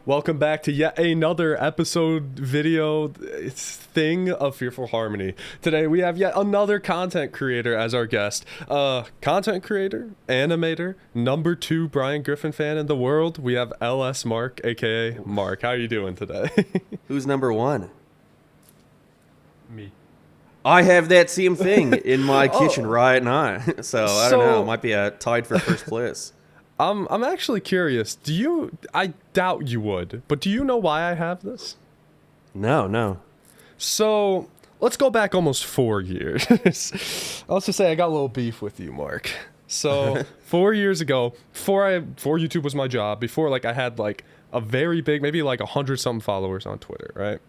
Welcome back to yet another episode video thing of Fearful Harmony. Today we have yet another content creator as our guest. Content creator, animator, number 2 Brian Griffin fan in the world. We have LS Mark, aka Mark. How are you doing today? Who's number 1? Me. I have that same thing in my kitchen right now. So I don't know. It might be tied for first place. I'm actually curious. I doubt you would, but do you know why I have this? No. So let's go back almost 4 years. Let's just say I got a little beef with you, Mark. So 4 years ago, before YouTube was my job, before I had a very big, maybe 100 something followers on Twitter, right?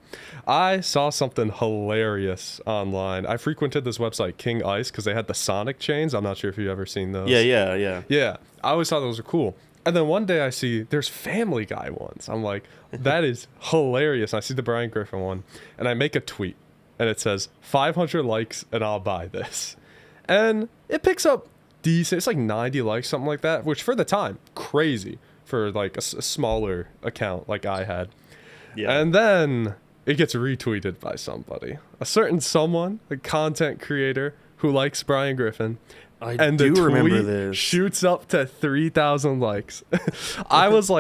I saw something hilarious online. I frequented this website, King Ice, because they had the Sonic chains. I'm not sure if you've ever seen those. Yeah. Yeah, I always thought those were cool. And then one day I see there's Family Guy ones. I'm like, that is hilarious. I see the Brian Griffin one, and I make a tweet, and it says 500 likes and I'll buy this. And it picks up decent. It's 90 likes, something like that, which for the time, crazy for a smaller account like I had. Yeah. And then it gets retweeted by somebody, a certain someone, a content creator who likes Brian Griffin. And the tweet shoots up to 3,000 likes. I was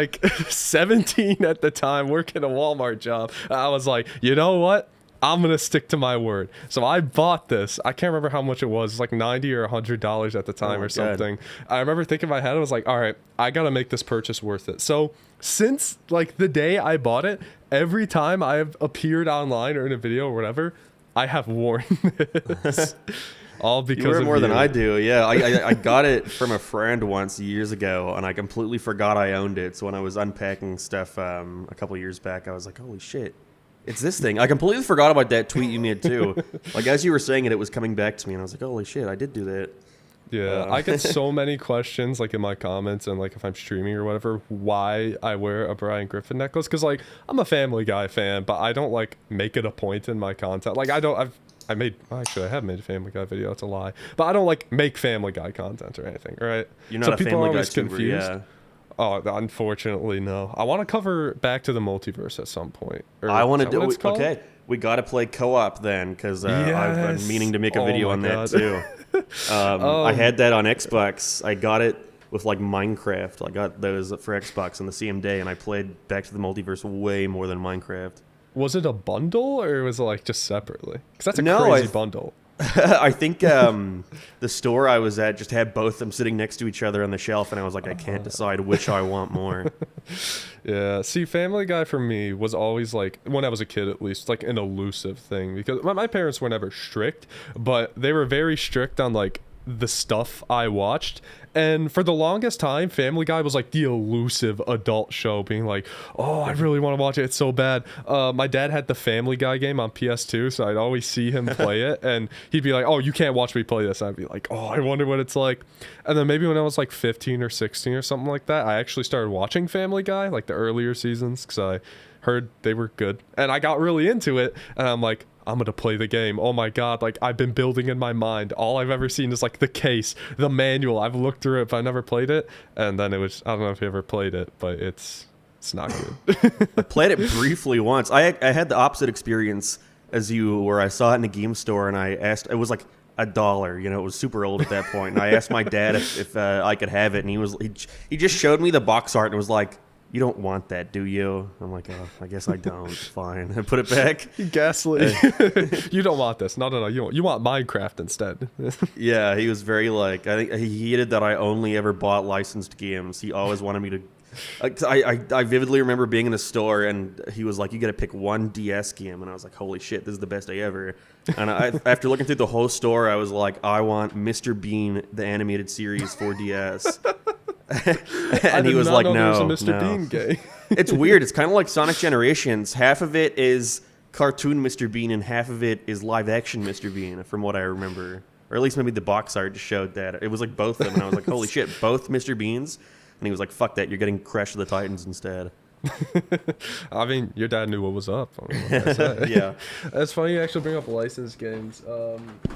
17 at the time, working a Walmart job. I was like, you know what? I'm going to stick to my word. So I bought this. I can't remember how much it was. It was $90 or $100 at the time or something. God. I remember thinking in my head, I was like, all right, I got to make this purchase worth it. So since the day I bought it, every time I've appeared online or in a video or whatever, I have worn this. All because you wear of more you. Than I do. Yeah, I got it from a friend once years ago, and I completely forgot I owned it. So when I was unpacking stuff a couple years back, I was like, holy shit. It's this thing. I completely forgot about that tweet you made too. As you were saying it was coming back to me, and I was like, "Holy shit, I did do that." Yeah, I get so many questions in my comments and if I'm streaming or whatever, why I wear a Brian Griffin necklace, because I'm a Family Guy fan, but I don't make it a point in my content. I have made a Family Guy video. It's a lie, but I don't make Family Guy content or anything. Right? You're not a Family Guy tuber, yeah. Oh, unfortunately, no. I want to cover Back to the Multiverse at some point. I want to do it. Okay, we got to play co-op then, because yes. I've been meaning to make a video on that too. I had that on Xbox. I got it with Minecraft. I got those for Xbox on the same day, and I played Back to the Multiverse way more than Minecraft. Was it a bundle, or was it just separately? Because that's a crazy bundle. I think the store I was at just had both of them sitting next to each other on the shelf, and I was like, I can't decide which I want more. Yeah, see, Family Guy for me was always when I was a kid at least, an elusive thing, because my parents were never strict, but they were very strict on the stuff I watched. And for the longest time, Family Guy was the elusive adult show, being oh, I really want to watch it, it's so bad. My dad had the Family Guy game on PS2, so I'd always see him play it, and he'd be like, oh, you can't watch me play this. I'd be like, oh, I wonder what it's like. And then maybe when I was 15 or 16 or something like that, I actually started watching Family Guy, the earlier seasons, because I heard they were good, and I got really into it, and I'm like, I'm gonna play the game. Oh my god, I've been building in my mind. All I've ever seen is the case, the manual. I've looked through it, but I never played it. And then it was, I don't know if you ever played it, but it's not good. I played it briefly once. I had the opposite experience as you, where I saw it in a game store, and I asked, it was $1, it was super old at that point, and I asked my dad if I could have it, and he just showed me the box art and was like, you don't want that, do you? I'm like, oh, I guess I don't. Fine. I put it back. You gaslit. You don't want this. No. You want Minecraft instead. Yeah, he was very I think he hated that I only ever bought licensed games. He always wanted me to. I vividly remember being in the store, and he was like, you got to pick one DS game. And I was like, holy shit, this is the best day ever. And after looking through the whole store, I was like, I want Mr. Bean, the animated series for DS. And he was like, no, Mr. Bean game. It's weird. It's kind of like Sonic Generations. Half of it is cartoon Mr. Bean, and half of it is live action Mr. Bean, from what I remember. Or at least maybe the box art just showed that. It was both of them, and I was like, holy shit, both Mr. Beans? And he was like, fuck that, you're getting Crash of the Titans instead. I mean, your dad knew what was up. I mean, what can I say? Yeah. That's funny you actually bring up licensed games.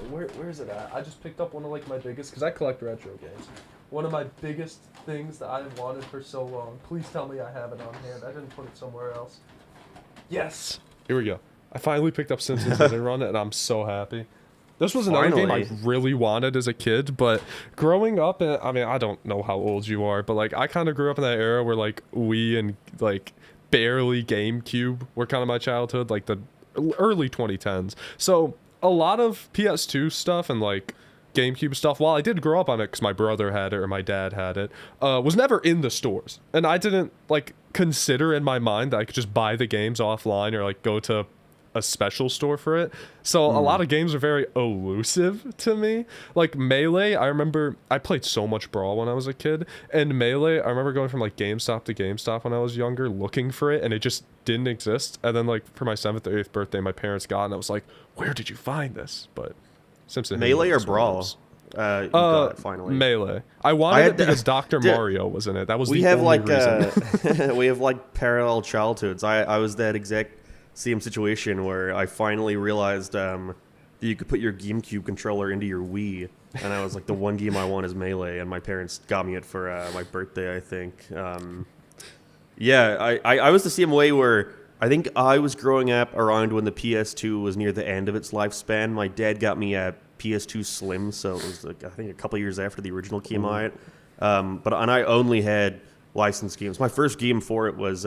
Where is it at? I just picked up one of my biggest, because I collect retro games. one of my biggest things that I've wanted for so long. Please tell me I have it on hand. I didn't put it somewhere else. Yes. Here we go. I finally picked up Simpsons Hit and Run, and I'm so happy. This was another game I really wanted as a kid, but growing up, I mean, I don't know how old you are, but like I kind of grew up in that era where like Wii and like barely GameCube were kind of my childhood, like the early 2010s. So a lot of PS2 stuff and like GameCube stuff, while I did grow up on it because my brother had it or my dad had it, was never in the stores. And I didn't like consider in my mind that I could just buy the games offline or like go to a special store for it. So a lot of games are very elusive to me. Like Melee, I remember I played so much Brawl when I was a kid, and Melee, I remember going from like GameStop to GameStop when I was younger looking for it, and it just didn't exist. And then like for my 7th or 8th birthday, my parents got it, and I was like, where did you find this? But Simpson Melee or Brawl? You got it finally. Melee. I wanted it because Dr. Mario was in it. That was the only reason. We have like parallel childhoods. I was that exact same situation where I finally realized that you could put your GameCube controller into your Wii, and I was like, the one game I want is Melee, and my parents got me it for my birthday, I think. Yeah, I was the same way where I think I was growing up around when the PS2 was near the end of its lifespan. My dad got me a PS2 Slim, so it was like, I think a couple years after the original came out. And I only had licensed games. My first game for it was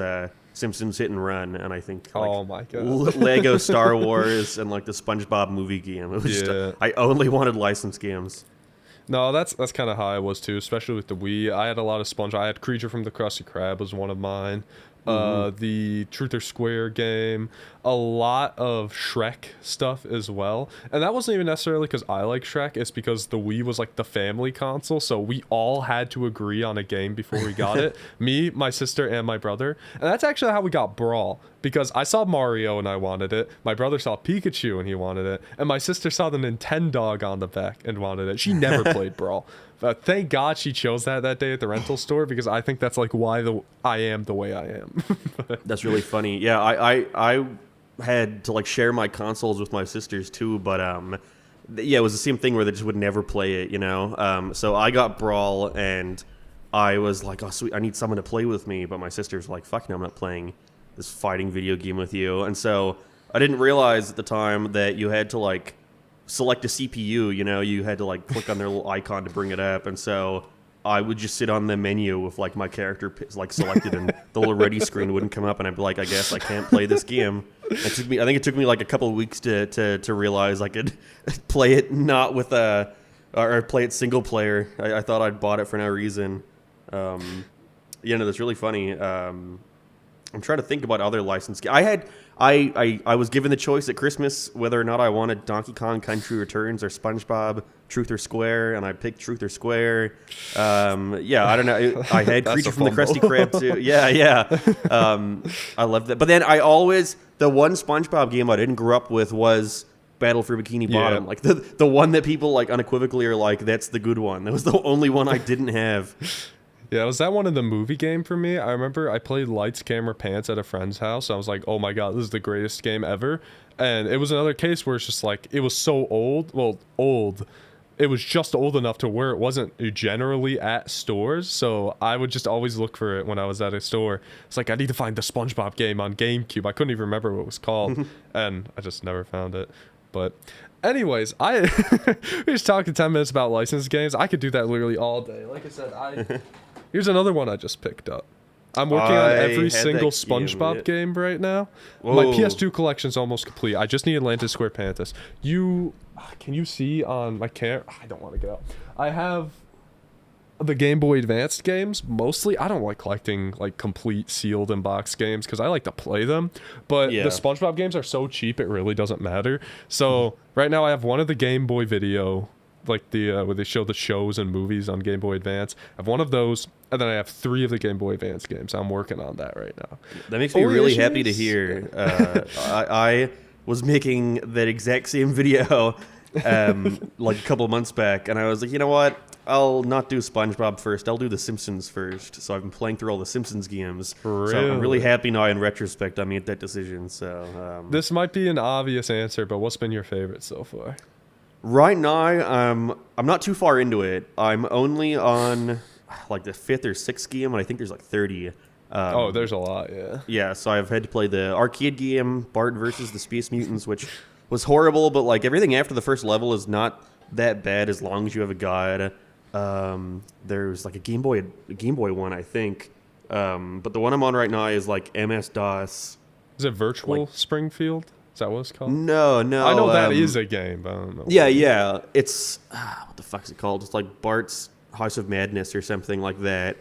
Simpsons Hit and Run, and I think like, oh my god, Lego Star Wars and like the SpongeBob movie game. It was just, I only wanted licensed games. No, that's kind of how I was too, especially with the Wii. I had a lot of I had Creature from the Krusty Krab was one of mine. The Truth or Square game, a lot of Shrek stuff as well. And that wasn't even necessarily because I like Shrek, it's because the Wii was like the family console, so we all had to agree on a game before we got it. Me, my sister, and my brother. And that's actually how we got Brawl, because I saw Mario and I wanted it, my brother saw Pikachu and he wanted it, and my sister saw the Nintendog on the back and wanted it. She never played Brawl. But thank God she chose that day at the rental store, because I think that's like why I am the way I am. That's really funny. Yeah, I had to like share my consoles with my sisters too, but yeah, it was the same thing where they just would never play it, you know. So I got Brawl, and I was like, oh sweet, I need someone to play with me, but my sister's like, fuck no, I'm not playing this fighting video game with you. And so I didn't realize at the time that you had to like select a CPU, you know, you had to like click on their little icon to bring it up, and so I would just sit on the menu with like my character like selected, and the little ready screen wouldn't come up, and I'd be like, I guess I can't play this game. I think it took me like a couple of weeks to realize I could play it not with or play it single player. I thought I'd bought it for no reason. You know, that's really funny. I'm trying to think about other licensed games. I was given the choice at Christmas whether or not I wanted Donkey Kong Country Returns or SpongeBob Truth or Square, and I picked Truth or Square. Yeah, I don't know. I had Creature from the Krusty Krab too. Yeah. I loved that. But then the one SpongeBob game I didn't grow up with was Battle for Bikini Bottom. Like the one that people like unequivocally are like, that's the good one. That was the only one I didn't have. Yeah, was that one in the movie game for me? I remember I played Lights, Camera, Pants at a friend's house. I was like, oh my god, this is the greatest game ever. And it was another case where it's just like, it was so old. Well, old. It was just old enough to where it wasn't generally at stores. So I would just always look for it when I was at a store. It's like, I need to find the SpongeBob game on GameCube. I couldn't even remember what it was called. And I just never found it. But anyways, we just talked 10 minutes about licensed games. I could do that literally all day. Like I said, here's another one I just picked up. I'm working on every single SpongeBob game right now. Whoa. My PS2 collection's almost complete. I just need Atlantis Square Panthers. Can you see on my camera? I don't want to get out. I have the Game Boy Advanced games mostly. I don't like collecting like complete sealed and boxed games because I like to play them. But the SpongeBob games are so cheap, it really doesn't matter. So right now I have one of the Game Boy Video, like the where they show the shows and movies on Game Boy Advance. I have one of those, and then I have 3 of the Game Boy Advance games. I'm working on that right now. That makes me really happy to hear. I was making that exact same video like a couple months back, and I was like, you know what? I'll not do SpongeBob first. I'll do The Simpsons first. So I've been playing through all the Simpsons games. Really? So I'm really happy now in retrospect I made that decision. So this might be an obvious answer, but what's been your favorite so far? Right now, I'm not too far into it. I'm only on like the 5th or 6th game, and I think there's like 30. Oh, there's a lot, yeah. Yeah, so I've had to play the arcade game, Bart versus the Space Mutants, which was horrible, but like everything after the first level is not that bad as long as you have a guide. There's like a Game Boy one, I think. But the one I'm on right now is like MS-DOS. Is it Virtual Springfield? Is that what it's called? No. I know that is a game, but I don't know. Yeah. It's what the fuck is it called? It's like Bart's House of Madness or something like that,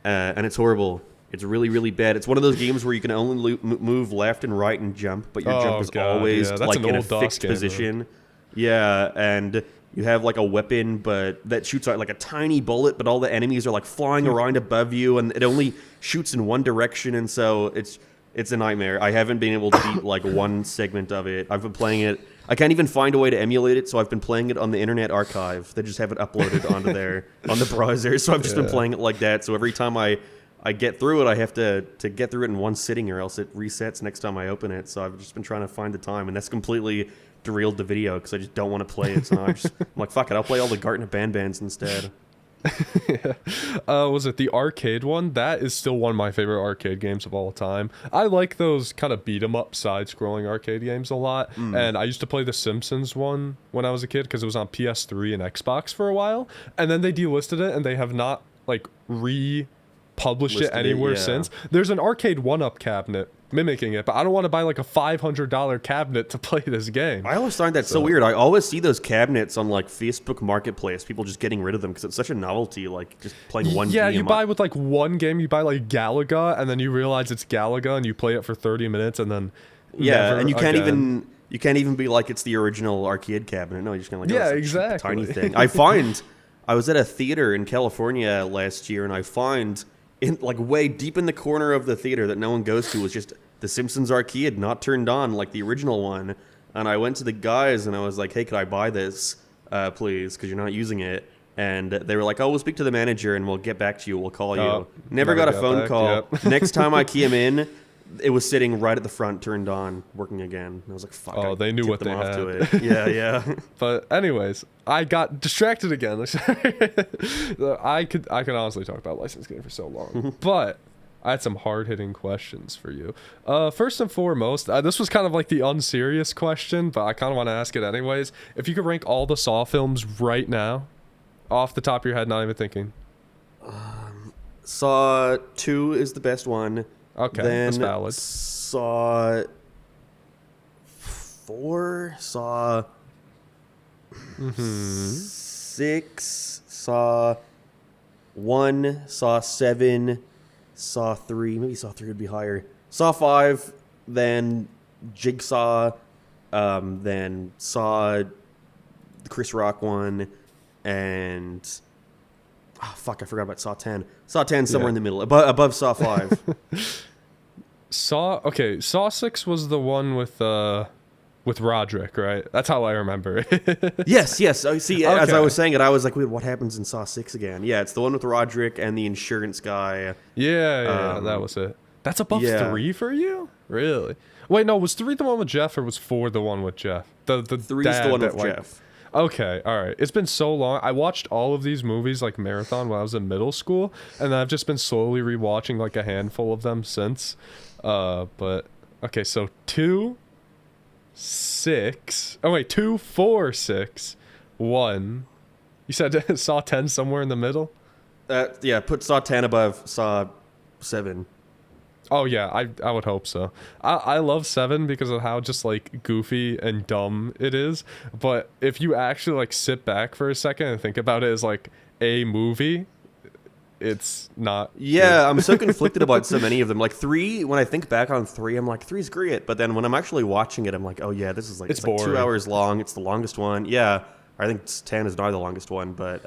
and it's horrible. It's really, really bad. It's one of those games where you can only move left and right and jump, but your jump is always like in a fixed position. Yeah, and you have like a weapon, but that shoots out like a tiny bullet, but all the enemies are like flying around above you, and it only shoots in one direction, and so it's a nightmare. I haven't been able to beat like one segment of it. I've been playing it. I can't even find a way to emulate it, so I've been playing it on the Internet Archive. They just have it uploaded onto there on the browser, so I've just been playing it like that. So every time I get through it, I have to get through it in one sitting, or else it resets next time I open it. So I've just been trying to find the time, and that's completely derailed the video because I just don't want to play it. So now I'm like, fuck it, I'll play all the Garten of Bands instead. Yeah. Was it the arcade one? That is still one of my favorite arcade games of all time. I like those kind of beat 'em up side-scrolling arcade games a lot, and I used to play the Simpsons one when I was a kid because it was on PS3 and Xbox for a while, and then they delisted it and they have not like republished it anywhere since. There's an arcade 1-up cabinet mimicking it, but I don't want to buy like a $500 cabinet to play this game. I always find that so weird. I always see those cabinets on like Facebook Marketplace, people just getting rid of them because it's such a novelty, like just playing one game. Yeah, you buy with like one game, you buy like Galaga, and then you realize it's Galaga, and you play it for 30 minutes, and then and you can't even be like it's the original arcade cabinet. No, you're just gonna like exactly tiny thing. I was at a theater in California last year, and I find in like way deep in the corner of the theater that no one goes to was just the Simpsons arcade not turned on like the original one. And I went to the guys and I was like, hey, could I buy this please, because you're not using it? And they were like, oh, we'll speak to the manager and we'll get back to you, we'll call you. Never got a phone call. Next time I came in, it was sitting right at the front, turned on, working again. And I was like, fuck. Oh, they knew what they had. To it. Yeah. But anyways, I got distracted again. I could honestly talk about licensed game for so long. But I had some hard-hitting questions for you. First and foremost, this was kind of like the unserious question, but I kind of want to ask it anyways. If you could rank all the Saw films right now, off the top of your head, not even thinking. Saw 2 is the best one. Okay, then that's valid. Saw 4, Saw 6, Saw 1, Saw 7, Saw 3. Maybe Saw 3 would be higher. Saw 5, then Jigsaw, then Saw the Chris Rock one, and I forgot about Saw 10. Saw 10 somewhere in the middle, above Saw 5. Saw 6 was the one with Roderick, right? That's how I remember it. Yes. See, as I was saying it, I was like, wait, what happens in Saw 6 again? Yeah, it's the one with Roderick and the insurance guy. Yeah, that was it. That's above 3 for you? Really? Wait, no, was 3 the one with Jeff, or was 4 the one with Jeff? The 3's the one with Jeff. Okay, all right. It's been so long. I watched all of these movies like marathon when I was in middle school, and I've just been slowly rewatching like a handful of them since. But okay, so 2, 6. Oh wait, 2, 4, 6, 1. You said Saw 10 somewhere in the middle? Yeah, put Saw 10 above Saw 7. Oh yeah, I would hope so. I love 7 because of how just like goofy and dumb it is. But if you actually like sit back for a second and think about it as like a movie, it's not. Yeah, I'm so conflicted about so many of them. Like 3, when I think back on 3, I'm like 3's great. But then when I'm actually watching it, I'm like, oh yeah, this is like it's like 2 hours long. It's the longest one. Yeah, I think 10 is not the longest one, but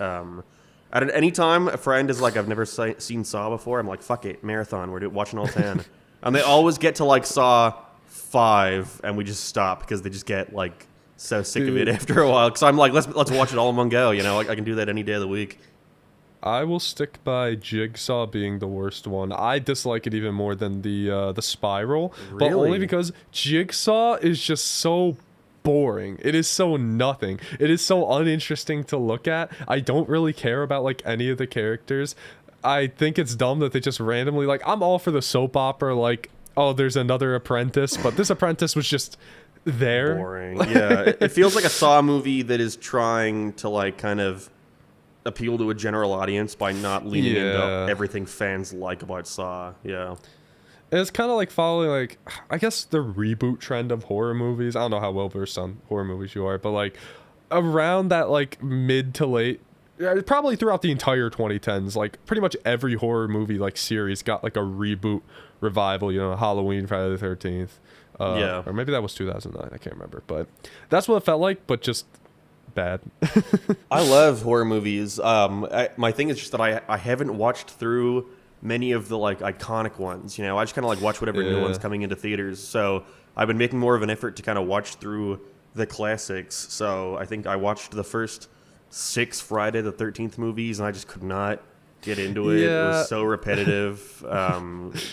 at any time, a friend is like, I've never seen Saw before. I'm like, fuck it, marathon. We're watching all 10. And they always get to like Saw 5, and we just stop because they just get like so sick of it after a while. Because I'm like, let's watch it all in one go. You know, I can do that any day of the week. I will stick by Jigsaw being the worst one. I dislike it even more than the Spiral, but only because Jigsaw is just so boring. It is so nothing. It is so uninteresting to look at. I don't really care about like any of the characters. I think it's dumb that they just randomly like, I'm all for the soap opera, like, oh, there's another apprentice, but this apprentice was just there. Boring. Yeah, it feels like a Saw movie that is trying to like kind of appeal to a general audience by not leaning into everything fans like about Saw. Yeah. And it's kind of like following, like, I guess the reboot trend of horror movies. I don't know how well versed on horror movies you are, but like around that like mid to late, probably throughout the entire 2010s, like pretty much every horror movie like series got like a reboot revival. You know, Halloween, Friday the 13th. Or maybe that was 2009. I can't remember, but that's what it felt like, but just bad. I love horror movies. My thing is just that I haven't watched through many of the like iconic ones. You know, I just kind of like watch whatever new one's coming into theaters. So I've been making more of an effort to kind of watch through the classics. So I think I watched the first 6 Friday the 13th movies, and I just could not get into it. It was so repetitive.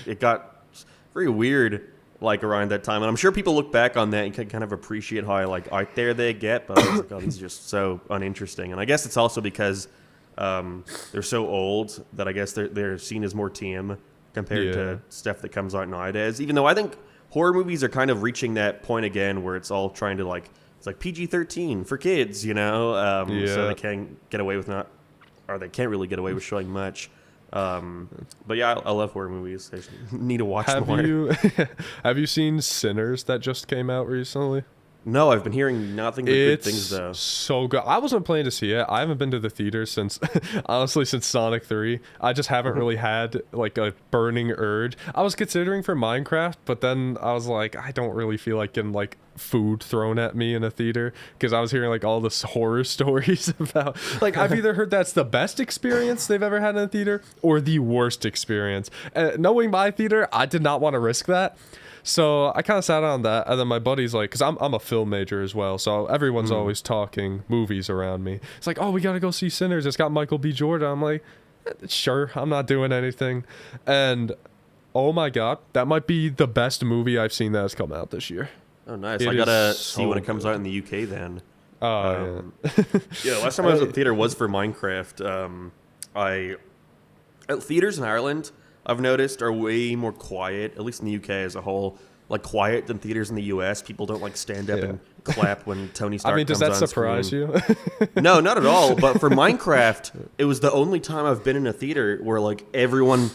It got very weird like around that time, and I'm sure people look back on that and can kind of appreciate how like out there they get, but I was like, oh, these are just so uninteresting. And I guess it's also because they're so old that I guess they're seen as more tame compared to stuff that comes out nowadays. Even though I think horror movies are kind of reaching that point again where it's all trying to like, it's like PG-13 for kids, you know, so they can't get away with they can't really get away with showing much. But yeah, I love horror movies. I just need to watch more. Have you seen Sinners that just came out recently? No, I've been hearing nothing but good things though. So good. I wasn't planning to see it. I haven't been to the theater since, honestly, since Sonic 3. I just haven't really had like a burning urge. I was considering for Minecraft, but then I was like, I don't really feel like getting like food thrown at me in a theater, because I was hearing like all this horror stories about like, I've either heard that's the best experience they've ever had in a theater or the worst experience. And knowing my theater, I did not want to risk that. So I kind of sat on that, and then my buddy's like, because I'm a film major as well, so everyone's always talking movies around me. It's like, oh, we got to go see Sinners. It's got Michael B. Jordan. I'm like, sure, I'm not doing anything. And oh my God, that might be the best movie I've seen that has come out this year. Oh, nice. I got to see when it comes out in the UK then. Oh, yeah. Last time I was at the theater was for Minecraft. Theaters in Ireland, I've noticed, are way more quiet, at least in the UK as a whole, like quiet than theaters in the US. People don't like stand up and clap when Tony Stark comes on. I mean, does that surprise screen. you? No, not at all. But for Minecraft, it was the only time I've been in a theater where like everyone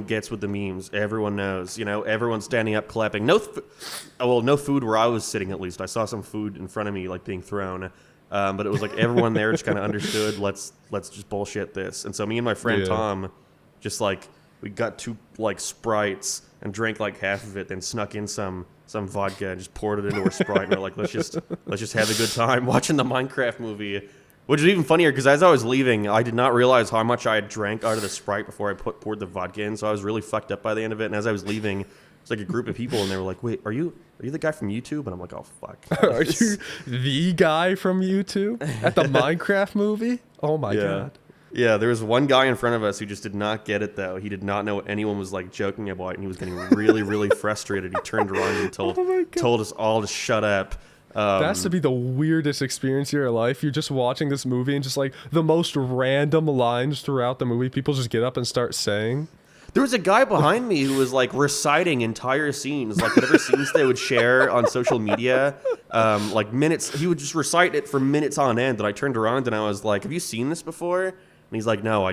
gets with the memes. Everyone knows, you know, everyone's standing up clapping. No food where I was sitting, at least. I saw some food in front of me like being thrown. But it was like everyone there just kind of understood, let's just bullshit this. And so me and my friend Tom just like, we got 2 like Sprites and drank like half of it, then snuck in some vodka and just poured it into a Sprite. And we're like, let's just have a good time watching the Minecraft movie. Which is even funnier because as I was leaving, I did not realize how much I had drank out of the Sprite before I poured the vodka in. So I was really fucked up by the end of it. And as I was leaving, it's like a group of people, and they were like, "Wait, are you the guy from YouTube?" And I'm like, "Oh fuck, are you the guy from YouTube at the Minecraft movie?" Oh my God. Yeah, there was one guy in front of us who just did not get it, though. He did not know what anyone was like joking about, and he was getting really, really frustrated. He turned around and told us all to shut up. That has to be the weirdest experience of your life. You're just watching this movie, and just like the most random lines throughout the movie, people just get up and start saying. There was a guy behind me who was like reciting entire scenes, like whatever scenes they would share on social media, like minutes. He would just recite it for minutes on end. And I turned around and I was like, "Have you seen this before?" And he's like, "No,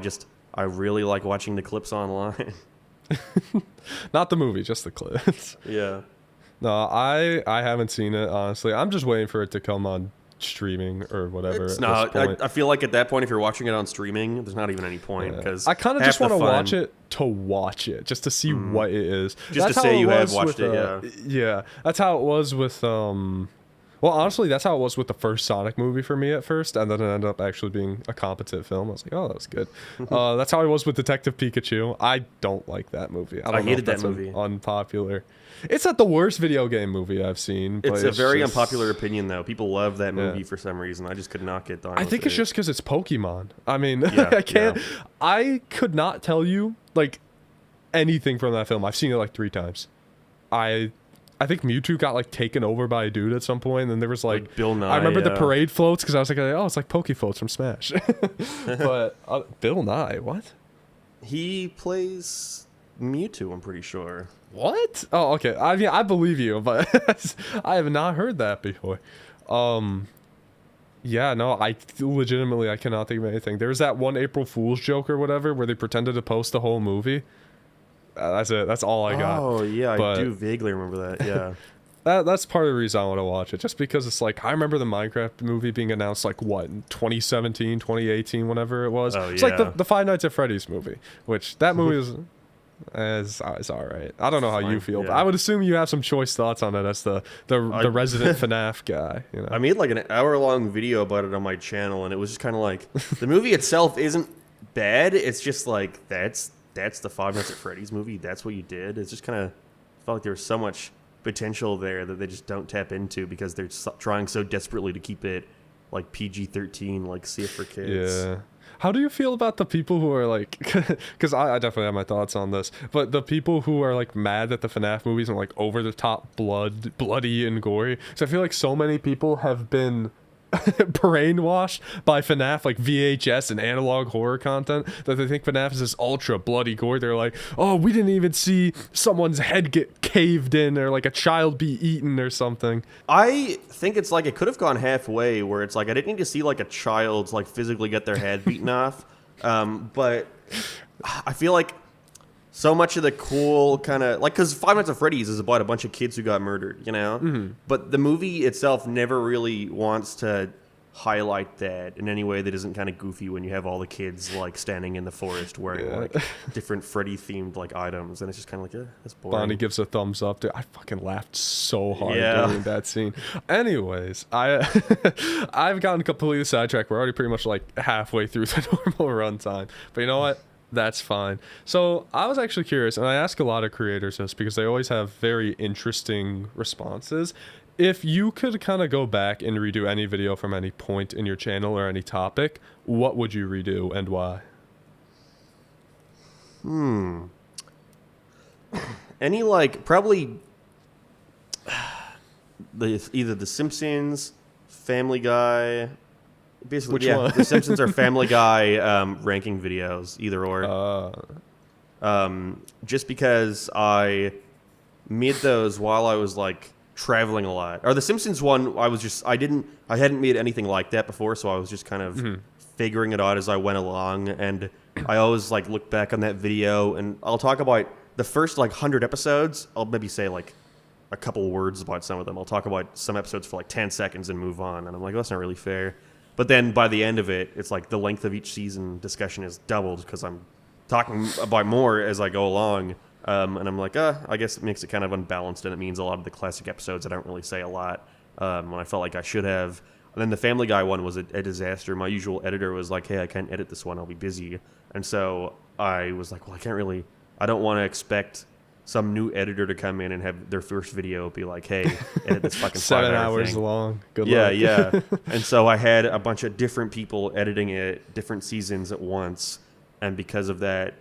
I really like watching the clips online." Not the movie, just the clips. Yeah. No, I haven't seen it, honestly. I'm just waiting for it to come on streaming or whatever. I feel like at that point, if you're watching it on streaming, there's not even any point, because I kind of just want to watch it just to see what it is. Just that's to say you have with, watched it, yeah. That's how it was with well, honestly, that's how it was with the first Sonic movie for me at first, and then it ended up actually being a competent film. I was like, oh, that was good. That's how I was with Detective Pikachu. I don't like that movie. I hated that movie. Unpopular. It's not the worst video game movie I've seen. But it's a very unpopular opinion, though. People love that movie for some reason. I just could not get down. I think it's just because it's Pokemon. I mean, I can't. Yeah. I could not tell you like anything from that film. I've seen it like 3 times. I think Mewtwo got like taken over by a dude at some point, and then there was like Bill Nye. I remember the parade floats because I was like, oh, it's like Poke floats from Smash. But Bill Nye, what? He plays Mewtwo, I'm pretty sure. What? Oh, okay. I mean, I believe you, but I have not heard that before. Yeah, no, I legitimately I cannot think of anything. There was that one April Fool's joke or whatever where they pretended to post the whole movie. That's it. That's all I got. Oh yeah, But I do vaguely remember that. Yeah. that's part of the reason I want to watch it, just because it's like I remember the Minecraft movie being announced like what in 2017, 2018, whenever it was. Oh, It's yeah. like the Five Nights at Freddy's movie, which that movie is all right. I don't know how you Fine, feel, but yeah. I would assume you have some choice thoughts on it as the resident FNAF guy. You know? I made like an hour-long video about it on my channel, and it was just kind of like the movie itself isn't bad. It's just like that's the Five Nights at Freddy's movie. That's what you did. It's just kind of felt like there was so much potential there that they just don't tap into because they're trying so desperately to keep it like PG-13, like safe for kids. Yeah. How do you feel about the people who are like, because I definitely have my thoughts on this, but the people who are like mad that the FNAF movies are like over the top bloody and gory? So I feel like so many people have been brainwashed by FNAF, like VHS and analog horror content, that they think FNAF is this ultra bloody gore. They're like, oh, we didn't even see someone's head get caved in or like a child be eaten or something. I think it's like it could have gone halfway where it's like I didn't need to see like a child's like physically get their head beaten off, but I feel like so much of the cool kind of like because Five Nights at Freddy's is about a bunch of kids who got murdered, you know. Mm-hmm. But the movie itself never really wants to highlight that in any way that isn't kind of goofy when you have all the kids like standing in the forest wearing Yeah. like different Freddy themed like items, and it's just kind of like that's boring. Bonnie gives a thumbs up. Dude, I fucking laughed so hard Yeah. during that scene. Anyways, I've gotten completely sidetracked. We're already pretty much like halfway through the normal runtime. But you know what? That's fine. So I was actually curious, and I ask a lot of creators this because they always have very interesting responses. If you could kind of go back and redo any video from any point in your channel or any topic, what would you redo and why? Any like probably either The Simpsons, Family Guy. Basically, Which yeah, one? The Simpsons or Family Guy ranking videos, either or. Just because I made those while I was like traveling a lot. Or the Simpsons one, I hadn't made anything like that before, so I was just kind of figuring it out as I went along. And I always like look back on that video, and I'll talk about the first like 100 episodes. I'll maybe say like a couple words about some of them. I'll talk about some episodes for like 10 seconds and move on. And I'm like, that's not really fair. But then by the end of it, it's like the length of each season discussion is doubled because I'm talking about more as I go along. And I'm like, I guess it makes it kind of unbalanced, and it means a lot of the classic episodes I don't really say a lot when I felt like I should have. And then the Family Guy one was a disaster. My usual editor was like, hey, I can't edit this one. I'll be busy. And so I was like, well, I don't want to expect some new editor to come in and have their first video be like, hey, edit this fucking 7 5-hour hours thing. long. Good Yeah, luck. yeah. And so I had a bunch of different people editing it, different seasons at once. And because of that,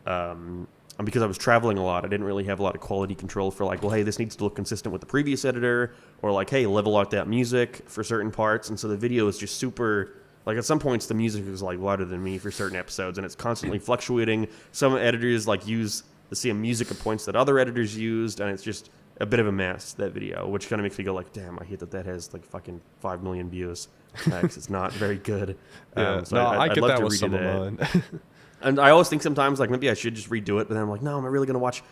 and because I was traveling a lot, I didn't really have a lot of quality control for like, well, hey, this needs to look consistent with the previous editor, or like, hey, level out that music for certain parts. And so the video is just super, like at some points the music is like louder than me for certain episodes, and it's constantly fluctuating. Some editors like use the same music at points that other editors used, and it's just a bit of a mess, that video, which kind of makes me go like, damn, I hate that has like fucking 5 million views. 'Cause it's not very good. Yeah, So no, I I'd get love that to with redo some that. of mine. And I always think sometimes like maybe I should just redo it, but then I'm like, no, am I really going to watch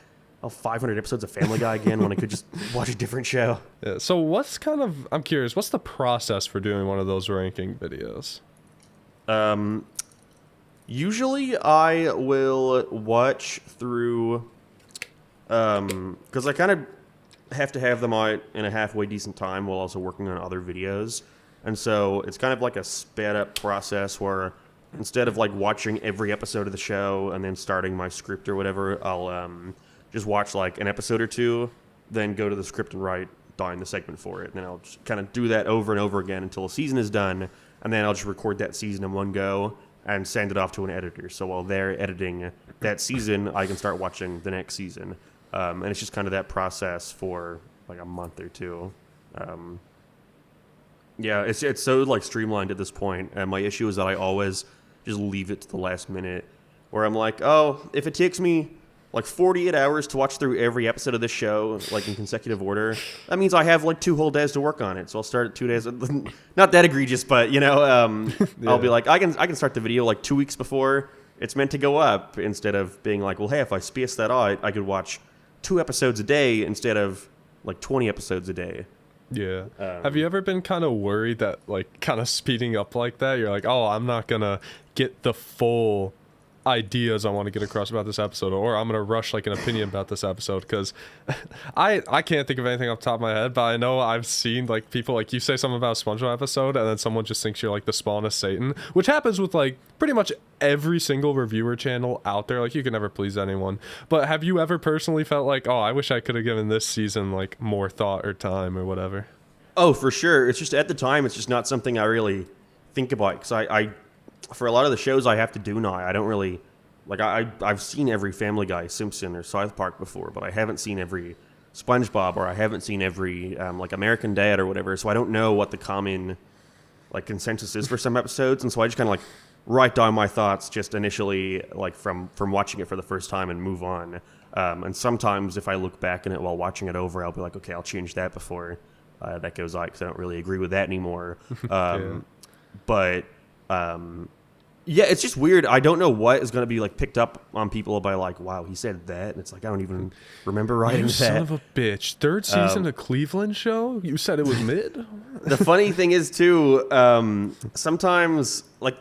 500 episodes of Family Guy again when I could just watch a different show? Yeah, so I'm curious, what's the process for doing one of those ranking videos? Usually I will watch through, because I kind of have to have them out in a halfway decent time while also working on other videos. And so it's kind of like a sped up process where instead of like watching every episode of the show and then starting my script or whatever, I'll just watch like an episode or two, then go to the script and write down the segment for it. And then I'll just kind of do that over and over again until a season is done. And then I'll just record that season in one go and send it off to an editor. So while they're editing that season, I can start watching the next season. And it's just kind of that process for like a month or two. Yeah, it's so like streamlined at this point, and my issue is that I always just leave it to the last minute, where I'm like, oh, if it takes me like 48 hours to watch through every episode of this show, like in consecutive order, that means I have like 2 whole days to work on it. So I'll start at 2 days. Not that egregious, but you know, Yeah. I'll be like, I can start the video like 2 weeks before it's meant to go up, instead of being like, well, hey, if I space that out, I could watch 2 episodes a day instead of like 20 episodes a day. Yeah. Have you ever been kind of worried that, like, kind of speeding up like that, you're like, oh, I'm not going to get the full ideas I want to get across about this episode, or I'm going to rush, like, an opinion about this episode? Because I can't think of anything off the top of my head, but I know I've seen, like, people, like, you say something about a SpongeBob episode, and then someone just thinks you're, like, the spawn of Satan, which happens with, like, pretty much every single reviewer channel out there. Like, you can never please anyone. But have you ever personally felt like, oh, I wish I could have given this season, like, more thought or time or whatever? Oh, for sure. It's just at the time, it's just not something I really think about, because I for a lot of the shows I have to do now, I don't really, like, I've seen every Family Guy, Simpson, or South Park before, but I haven't seen every SpongeBob, or I haven't seen every, like, American Dad or whatever, so I don't know what the common, like, consensus is for some episodes, and so I just kind of, like, write down my thoughts just initially, like, from watching it for the first time and move on. And sometimes if I look back in it while watching it over, I'll be like, okay, I'll change that before that goes out, because I don't really agree with that anymore. Yeah. But yeah, it's just weird. I don't know what is going to be like picked up on people by like, wow, he said that, and it's like, I don't even remember writing You that. son of a bitch. 3rd season of Cleveland show? You said it was mid? The funny thing is too, sometimes like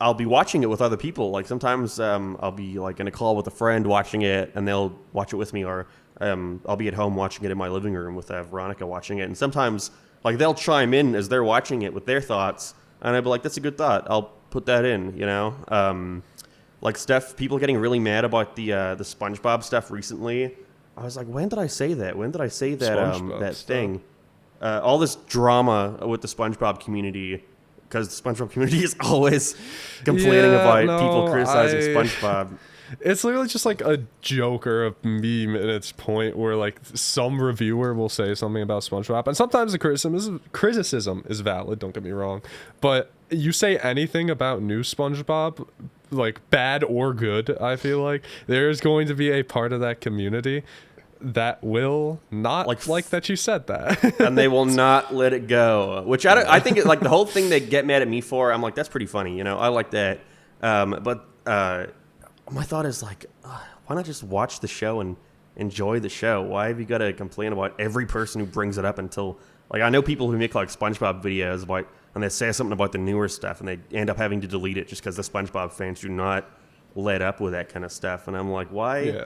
I'll be watching it with other people. Like sometimes I'll be like in a call with a friend watching it, and they'll watch it with me, or I'll be at home watching it in my living room with Veronica watching it, and sometimes like they'll chime in as they're watching it with their thoughts, and I'll be like, that's a good thought, I'll put that in, you know. Like stuff, people getting really mad about the SpongeBob stuff recently. I was like, when did I say that? When did I say that that thing? All this drama with the SpongeBob community, because the SpongeBob community is always complaining about people criticizing SpongeBob. It's literally just like a joke or a meme at its point, where like some reviewer will say something about SpongeBob, and sometimes the criticism is valid, don't get me wrong, but you say anything about new SpongeBob, like bad or good, I feel like there is going to be a part of that community that will not like that you said that. And they will not let it go, which I think it, like the whole thing they get mad at me for, I'm like, that's pretty funny, you know, I like that. But my thought is like, why not just watch the show and enjoy the show? Why have you got to complain about every person who brings it up until, like, I know people who make like SpongeBob videos about, and they say something about the newer stuff, and they end up having to delete it just because the SpongeBob fans do not let up with that kind of stuff. And I'm like, why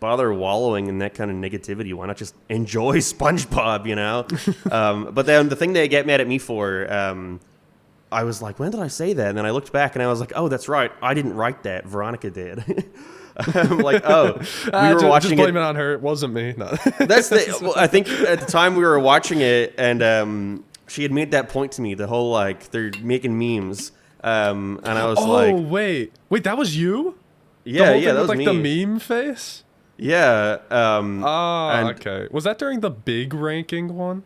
bother wallowing in that kind of negativity? Why not just enjoy SpongeBob, you know? But then the thing they get mad at me for, I was like, when did I say that? And then I looked back and I was like, oh, that's right, I didn't write that, Veronica did. I'm like, oh, we were watching just blame it on her. It wasn't me. No. That's the. Well, I think at the time we were watching it, and she had made that point to me. The whole like they're making memes, and I was like, oh wait, that was you? Yeah, that was like me. The meme face. Yeah. Okay. Was that during the big ranking one?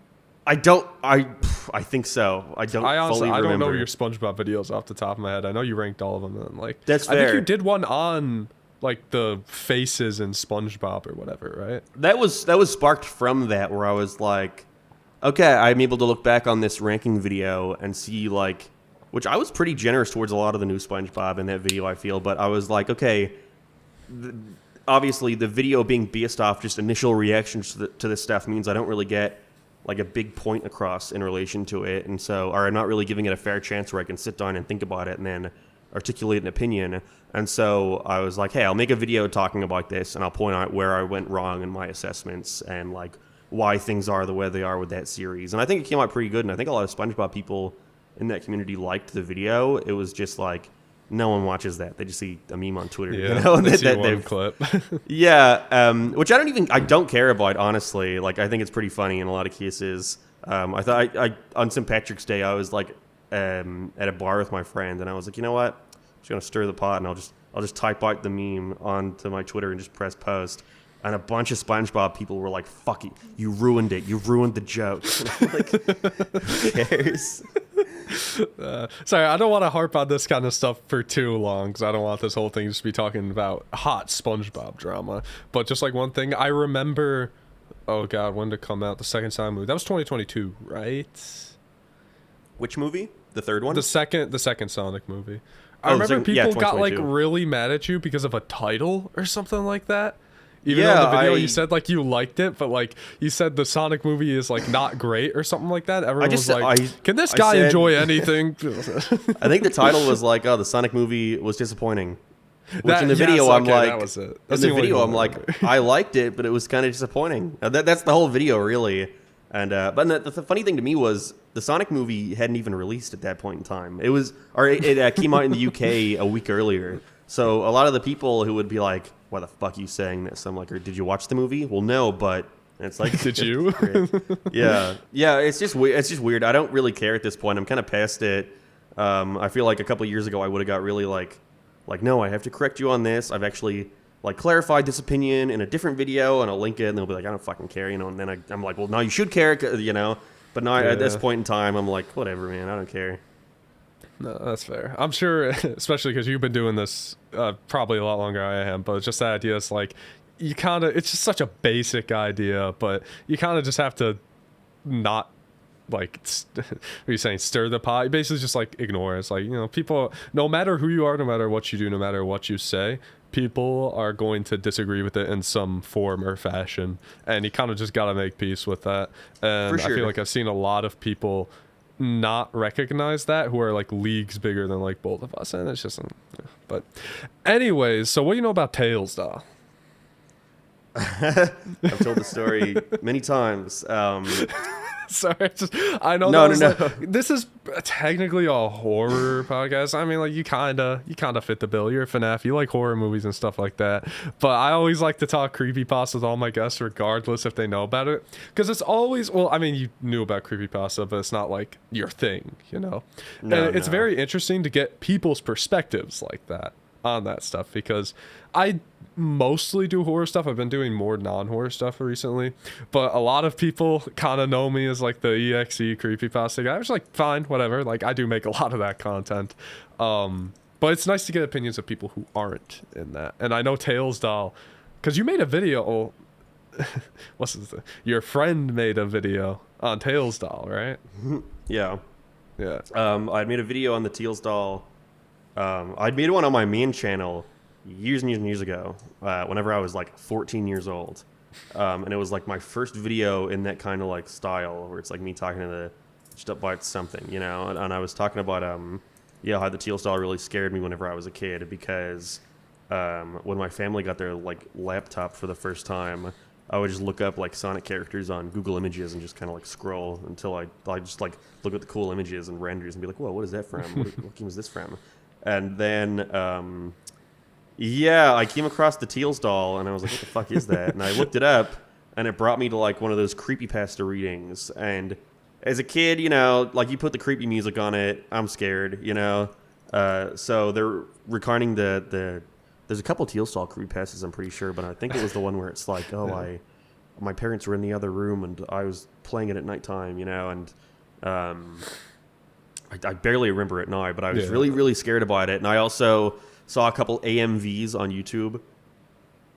I think so. I don't fully remember. I don't know your SpongeBob videos off the top of my head. I know you ranked all of them. And like, that's fair. I think you did one on like the faces in SpongeBob or whatever, right? That was sparked from that, where I was like, okay, I'm able to look back on this ranking video and see like, which I was pretty generous towards a lot of the new SpongeBob in that video, I feel, but I was like, okay, obviously the video being based off just initial reactions to this stuff means I don't really get like a big point across in relation to it, and so, or I'm not really giving it a fair chance where I can sit down and think about it and then articulate an opinion. And so I was like, hey, I'll make a video talking about this, and I'll point out where I went wrong in my assessments and like why things are the way they are with that series. And I think it came out pretty good, and I think a lot of SpongeBob people in that community liked the video. It was just like, no one watches that. They just see a meme on Twitter. Yeah, you know? they see one clip. Yeah, which I don't care about, honestly. Like, I think it's pretty funny in a lot of cases. I thought on St. Patrick's Day, I was like at a bar with my friend, and I was like, you know what? I'm just gonna stir the pot, and I'll just type out the meme onto my Twitter and just press post. And a bunch of SpongeBob people were like, fuck you ruined it. You ruined the joke. Like, who cares? Sorry, I don't want to harp on this kind of stuff for too long because I don't want this whole thing just to be talking about hot SpongeBob drama. But just like one thing, I remember, oh God, when did it come out? The second Sonic movie. That was 2022, right? Which movie? The third one? The second Sonic movie. I remember people got like really mad at you because of a title or something like that. Even on the video, you said like you liked it, but like you said the Sonic movie is like not great or something like that. Everyone was like, "Can this guy enjoy anything?" I think the title was like, "Oh, the Sonic movie was disappointing." Which in the video, I'm like, that was it. In the video, I'm like, I liked it, but it was kind of disappointing. That's the whole video, really. And but the funny thing to me was the Sonic movie hadn't even released at that point in time. It came out in the UK a week earlier. So a lot of the people who would be like, "Why the fuck are you saying this?" I'm like, "Or did you watch the movie?" Well, no, but and it's like, did you? Yeah. It's just weird. It's just weird. I don't really care at this point. I'm kind of past it. I feel like a couple of years ago I would have got really like, no, I have to correct you on this. I've actually like clarified this opinion in a different video, and I'll link it, and they'll be like, "I don't fucking care," And then I'm like, "Well, no, you should care," But now at this point in time, I'm like, whatever, man. I don't care. No, that's fair. I'm sure, especially because you've been doing this probably a lot longer than I am, but it's just that idea. It's like, it's just such a basic idea, but you kind of just have to not, like, what are you saying, stir the pot? You basically just, like, ignore it. It's like, people, no matter who you are, no matter what you do, no matter what you say, people are going to disagree with it in some form or fashion. And you kind of just got to make peace with that. And For sure. I feel like I've seen a lot of people not recognize that who are like leagues bigger than like both of us, and it's just but anyways, so what do you know about Tails, doll? I've told the story many times. Sorry, I know no. Like, this is technically a horror podcast. I mean, like you kind of fit the bill. You're a FNAF. You like horror movies and stuff like that. But I always like to talk creepypasta with all my guests, regardless if they know about it, because it's always, well, I mean, you knew about creepypasta, but it's not like your thing, No, it's very interesting to get people's perspectives like that on that stuff, because I mostly do horror stuff. I've been doing more non-horror stuff recently, but a lot of people kind of know me as like the EXE creepypasta guy. I was like, fine, whatever. Like I do make a lot of that content, but it's nice to get opinions of people who aren't in that. And I know Tails Doll, because you made a video. Your friend made a video on Tails Doll, right? Yeah. I made a video on the Tails Doll. I'd made one on my main channel years and years and years ago, whenever I was like 14 years old. And it was like my first video in that kind of like style where it's like me talking to about something, and I was talking about, how the Teal Doll really scared me whenever I was a kid, because when my family got their like laptop for the first time, I would just look up like Sonic characters on Google Images and just kind of like scroll until I just like look at the cool images and renders and be like, whoa, what is that from? What game is this from? And then, I came across the Teals Doll, and I was like, what the fuck is that? And I looked it up, and it brought me to, like, one of those creepypasta readings. And as a kid, like, you put the creepy music on it, I'm scared, So they're recounting there's a couple Teals Doll creepypastas, I'm pretty sure, but I think it was the one where it's like, my parents were in the other room, and I was playing it at nighttime, and I barely remember it now, but I was really, really scared about it. And I also saw a couple AMVs on YouTube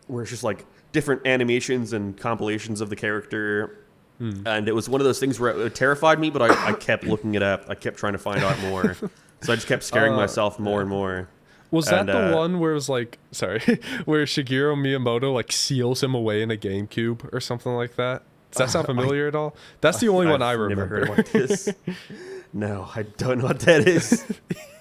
where it's just like different animations and compilations of the character. And it was one of those things where it terrified me, but I kept looking it up. I kept trying to find out more. So I just kept scaring myself more and more. Was that the one where it was like, where Shigeru Miyamoto like seals him away in a GameCube or something like that? Does that sound familiar at all? That's the only one I remember. Never heard about this. No, I don't know what that is.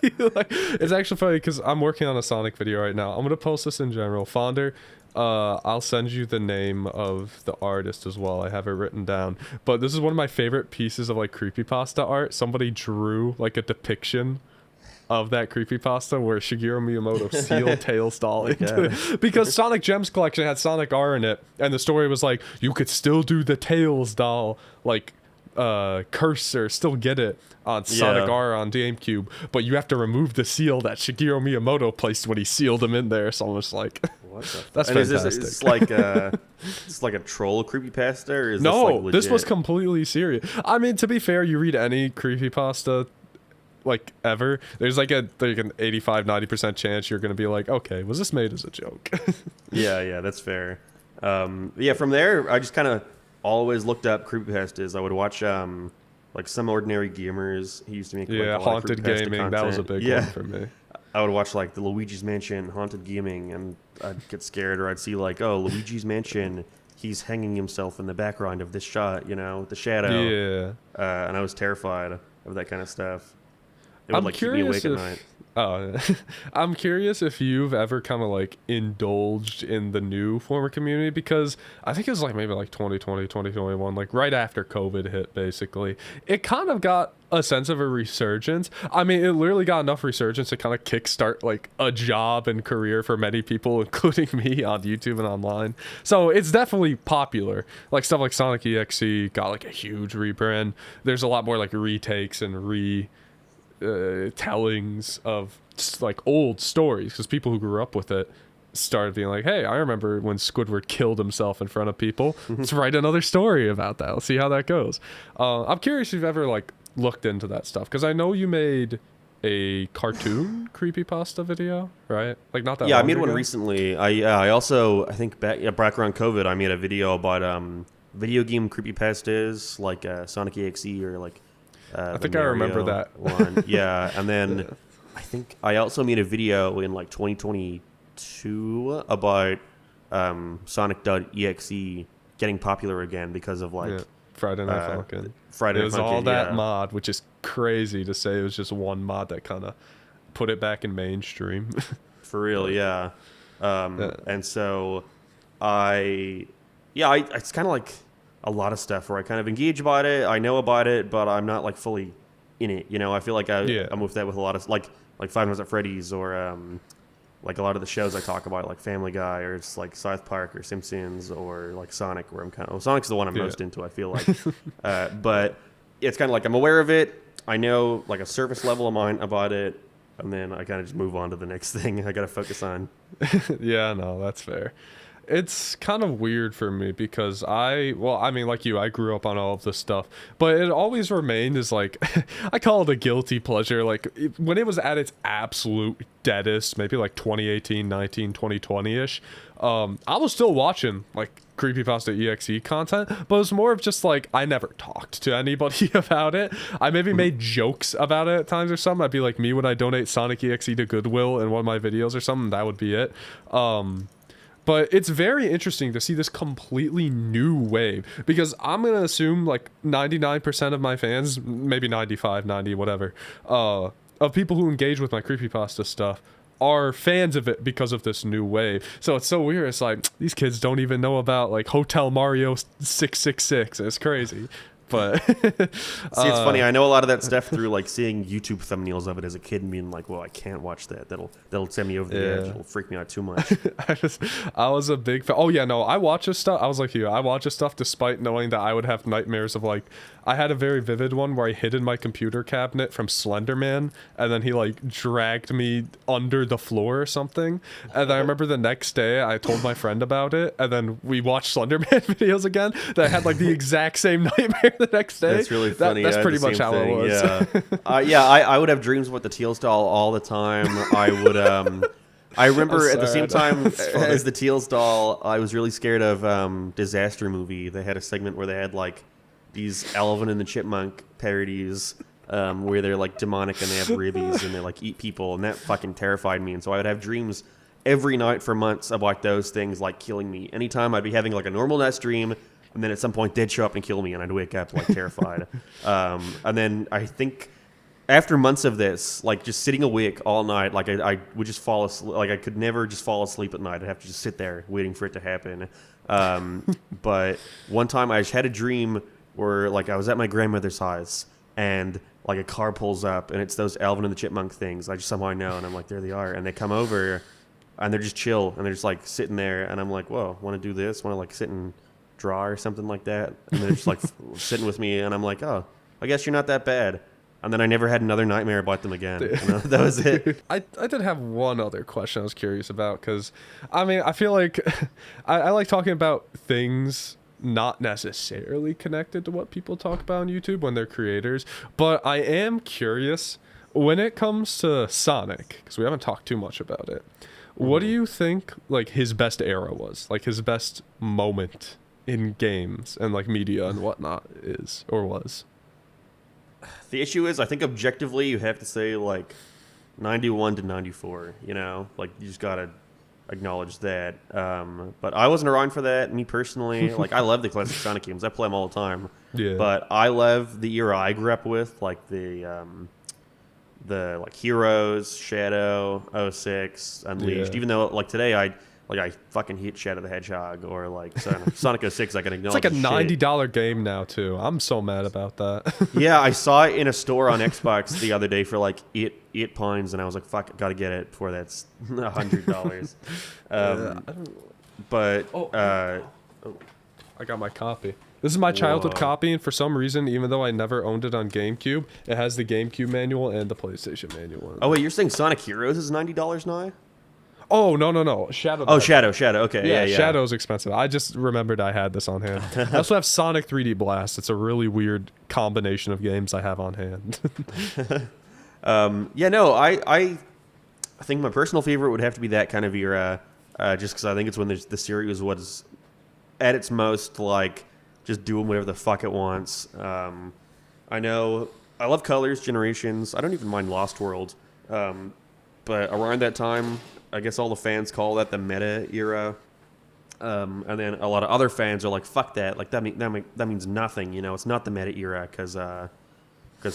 It's actually funny because I'm working on a Sonic video right now. I'm going to post this in general. Fonder, I'll send you the name of the artist as well. I have it written down. But this is one of my favorite pieces of like creepypasta art. Somebody drew like a depiction of that creepypasta where Shigeru Miyamoto sealed Tails Doll because Sonic Gems Collection had Sonic R in it, and the story was like, you could still do the Tails Doll like cursor, still get it on Sonic R on GameCube, but you have to remove the seal that Shigeru Miyamoto placed when he sealed him in there. So I'm just like, What the That's and fantastic. It's like a troll creepypasta, or is No, this like legit? this was completely serious. I mean, to be fair, you read any creepypasta like ever, there's like an 85-90% chance you're gonna be like, okay, was this made as a joke? Yeah, that's fair. Yeah, from there, I just kind of always looked up creepypastas. I would watch like Some Ordinary Gamers. He used to make like, Yeah, a lot of haunted creepypasta gaming, that was a content. big one for me. I would watch like the Luigi's Mansion Haunted Gaming, and I'd get scared, or I'd see like, oh, Luigi's Mansion, he's hanging himself in the background of this shot, the shadow. Yeah. And I was terrified of that kind of stuff. It would I'm like keep me awake curious at night. Oh, I'm curious if you've ever kind of like indulged in the new former community, because I think it was like maybe like 2020, 2021, like right after COVID hit, basically. It kind of got a sense of a resurgence. I mean, it literally got enough resurgence to kind of kickstart like a job and career for many people, including me on YouTube and online. So it's definitely popular. Like stuff like Sonic EXE got like a huge rebrand. There's a lot more like retakes and tellings of like old stories, because people who grew up with it started being like, hey, I remember when Squidward killed himself in front of people. Let's write another story about that. Let's see how that goes. I'm curious if you've ever like looked into that stuff, because I know you made a cartoon creepypasta video, right? Like not that long I made one ago? recently. I also, I think back around COVID, I made a video about video game creepypastas like Sonic EXE, or like I think I remember that one. Yeah, and then Yeah. I think I also made a video in like 2022 about Sonic.exe getting popular again because of like Friday Night Funkin'. Friday It Night was Funkin', all that yeah. mod, which is crazy to say it was just one mod that kind of put it back in mainstream. For real, yeah. And so it's kind of like a lot of stuff where I kind of engage about it. I know about it, but I'm not like fully in it. I feel like I'm with that with a lot of like Five Nights at Freddy's, or like a lot of the shows I talk about, like Family Guy, or it's like South Park or Simpsons, or like Sonic, where I'm kind of Sonic's the one I'm most into, I feel like. But it's kind of like I'm aware of it. I know like a surface level amount about it, and then I kind of just move on to the next thing I got to focus on. Yeah, no, that's fair. It's kind of weird for me because I mean, like you, I grew up on all of this stuff, but it always remained as like, I call it a guilty pleasure. Like when it was at its absolute deadest, maybe like 2018, 19, 2020-ish, I was still watching like creepypasta EXE content, but it was more of just like, I never talked to anybody about it. I maybe made jokes about it at times or something. I'd be like me when I donate Sonic EXE to Goodwill in one of my videos or something. That would be it. But it's very interesting to see this completely new wave, because I'm going to assume like 99% of my fans, maybe 95, 90, whatever, of people who engage with my creepypasta stuff are fans of it because of this new wave. So it's so weird. It's like, these kids don't even know about like Hotel Mario 666. It's crazy. But See, it's funny. I know a lot of that stuff through like seeing YouTube thumbnails of it as a kid and being like, "Well, I can't watch that. That'll send me over the edge. It'll freak me out too much." I was a big fan. Oh yeah, no, I watch this stuff. I was like you. I watch this stuff despite knowing that I would have nightmares of like. I had a very vivid one where I hid in my computer cabinet from Slender Man, and then he like dragged me under the floor or something. And then I remember the next day I told my friend about it, and then we watched Slender Man videos again. That I had like the exact same nightmare the next day. That's really funny. That's pretty much how it was. Yeah. I would have dreams about the Teals doll all the time. I would. I remember at the same time as the Teals doll, I was really scared of Disaster Movie. They had a segment where they had like these Alvin and the Chipmunk parodies, where they're like demonic and they have ribbies and they like eat people, and that fucking terrified me. And so I would have dreams every night for months about those things like killing me. Anytime I'd be having like a normal night's dream, and then at some point they'd show up and kill me, and I'd wake up like terrified. And then I think after months of this, like just sitting awake all night, like I would just fall asleep. Like I could never just fall asleep at night. I'd have to just sit there waiting for it to happen. But one time I just had a dream where like I was at my grandmother's house, and like a car pulls up, and it's those Alvin and the Chipmunk things. I just somehow know, and I'm like, there they are. And they come over, and they're just chill, and they're just like sitting there, and I'm like, whoa, want to do this? Want to like sit and draw or something like that? And they're just like sitting with me, and I'm like, oh, I guess you're not that bad. And then I never had another nightmare about them again. That was it. I did have one other question I was curious about, because I mean, I feel like I like talking about things not necessarily connected to what people talk about on YouTube when they're creators, but I am curious when it comes to Sonic, because we haven't talked too much about it. What do you think like his best era was, like his best moment in games and like media and whatnot is or was? The issue is, I think objectively you have to say like 91 to 94, you know, like you just gotta acknowledge that. But I wasn't around for that. Me personally, like I love the classic Sonic games. I play them all the time. Yeah. But I love the era I grew up with, like the like Heroes, Shadow, 06, Unleashed. Yeah. Even though like today I fucking hate Shadow the Hedgehog or like Sonic 06. I can It's acknowledge. like a $90 game now too. I'm so mad about that. Yeah, I saw it in a store on Xbox the other day for like £8, and I was like, "Fuck, gotta get it before that's $100." But I got my copy. This is my childhood copy, and for some reason, even though I never owned it on GameCube, it has the GameCube manual and the PlayStation manual. oh wait, you're saying Sonic Heroes is $90 now? Oh, no. Shadow. Oh, Shadow. Okay, yeah. Shadow's expensive. I just remembered I had this on hand. I also have Sonic 3D Blast. It's a really weird combination of games I have on hand. I think my personal favorite would have to be that kind of era, just because I think it's when the series was at its most like just doing whatever the fuck it wants. I know I love Colors, Generations. I don't even mind Lost World, but around that time, I guess all the fans call that the meta era. And then a lot of other fans are like, "Fuck that! Like that means nothing." You know, it's not the meta era because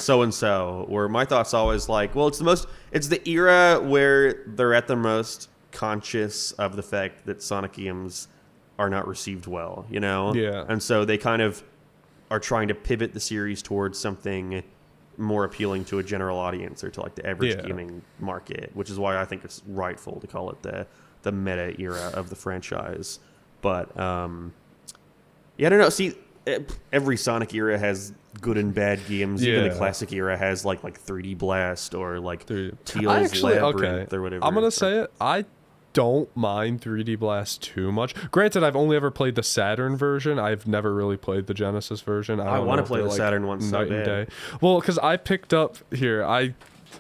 so and so. Where my thoughts always like, well, it's the era where they're at the most conscious of the fact that Sonic games are not received well. You know, Yeah. and so they kind of are trying to pivot the series towards something more appealing to a general audience or to like the average gaming market, which is why I think it's rightful to call it the meta era of the franchise. But I don't know. See, every Sonic era has good and bad games. Even the classic era has like 3D Blast or like Teal's Labyrinth or whatever. I'm gonna say it. I don't mind 3D Blast too much. Granted, I've only ever played the Saturn version. I've never really played the Genesis version. I want to play the Saturn one so bad. Well, because I picked up here.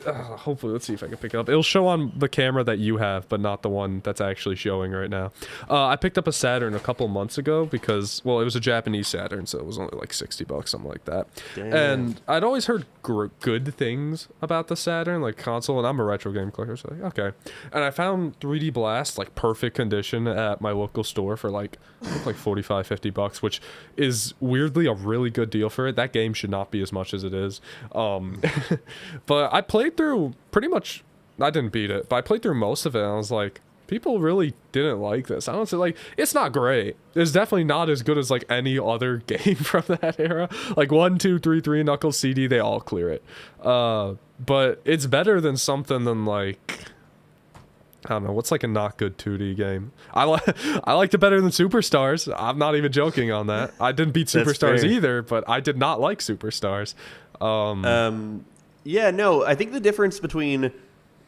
Hopefully, let's see if I can pick it up. It'll show on the camera that you have, but not the one that's actually showing right now. I picked up a Saturn a couple months ago because, well, it was a Japanese Saturn, so it was only like $60, something like that. Damn. And I'd always heard good things about the Saturn, like console, and I'm a retro game collector, so like, okay. And I found 3D Blast, like perfect condition at my local store for like $45-50, which is weirdly a really good deal for it. That game should not be as much as it is. But I played through pretty much, I didn't beat it, but I played through most of it, and I was like, people really didn't like this. I don't say, like, it's not great. It's definitely not as good as like any other game from that era. Like 1, 2, 3, 3 Knuckles CD, they all clear it. But it's better than something than like, I don't know, what's like a not good 2D game? I liked it better than Superstars. I'm not even joking on that. I didn't beat Superstars either, but I did not like Superstars. Yeah, no, I think the difference between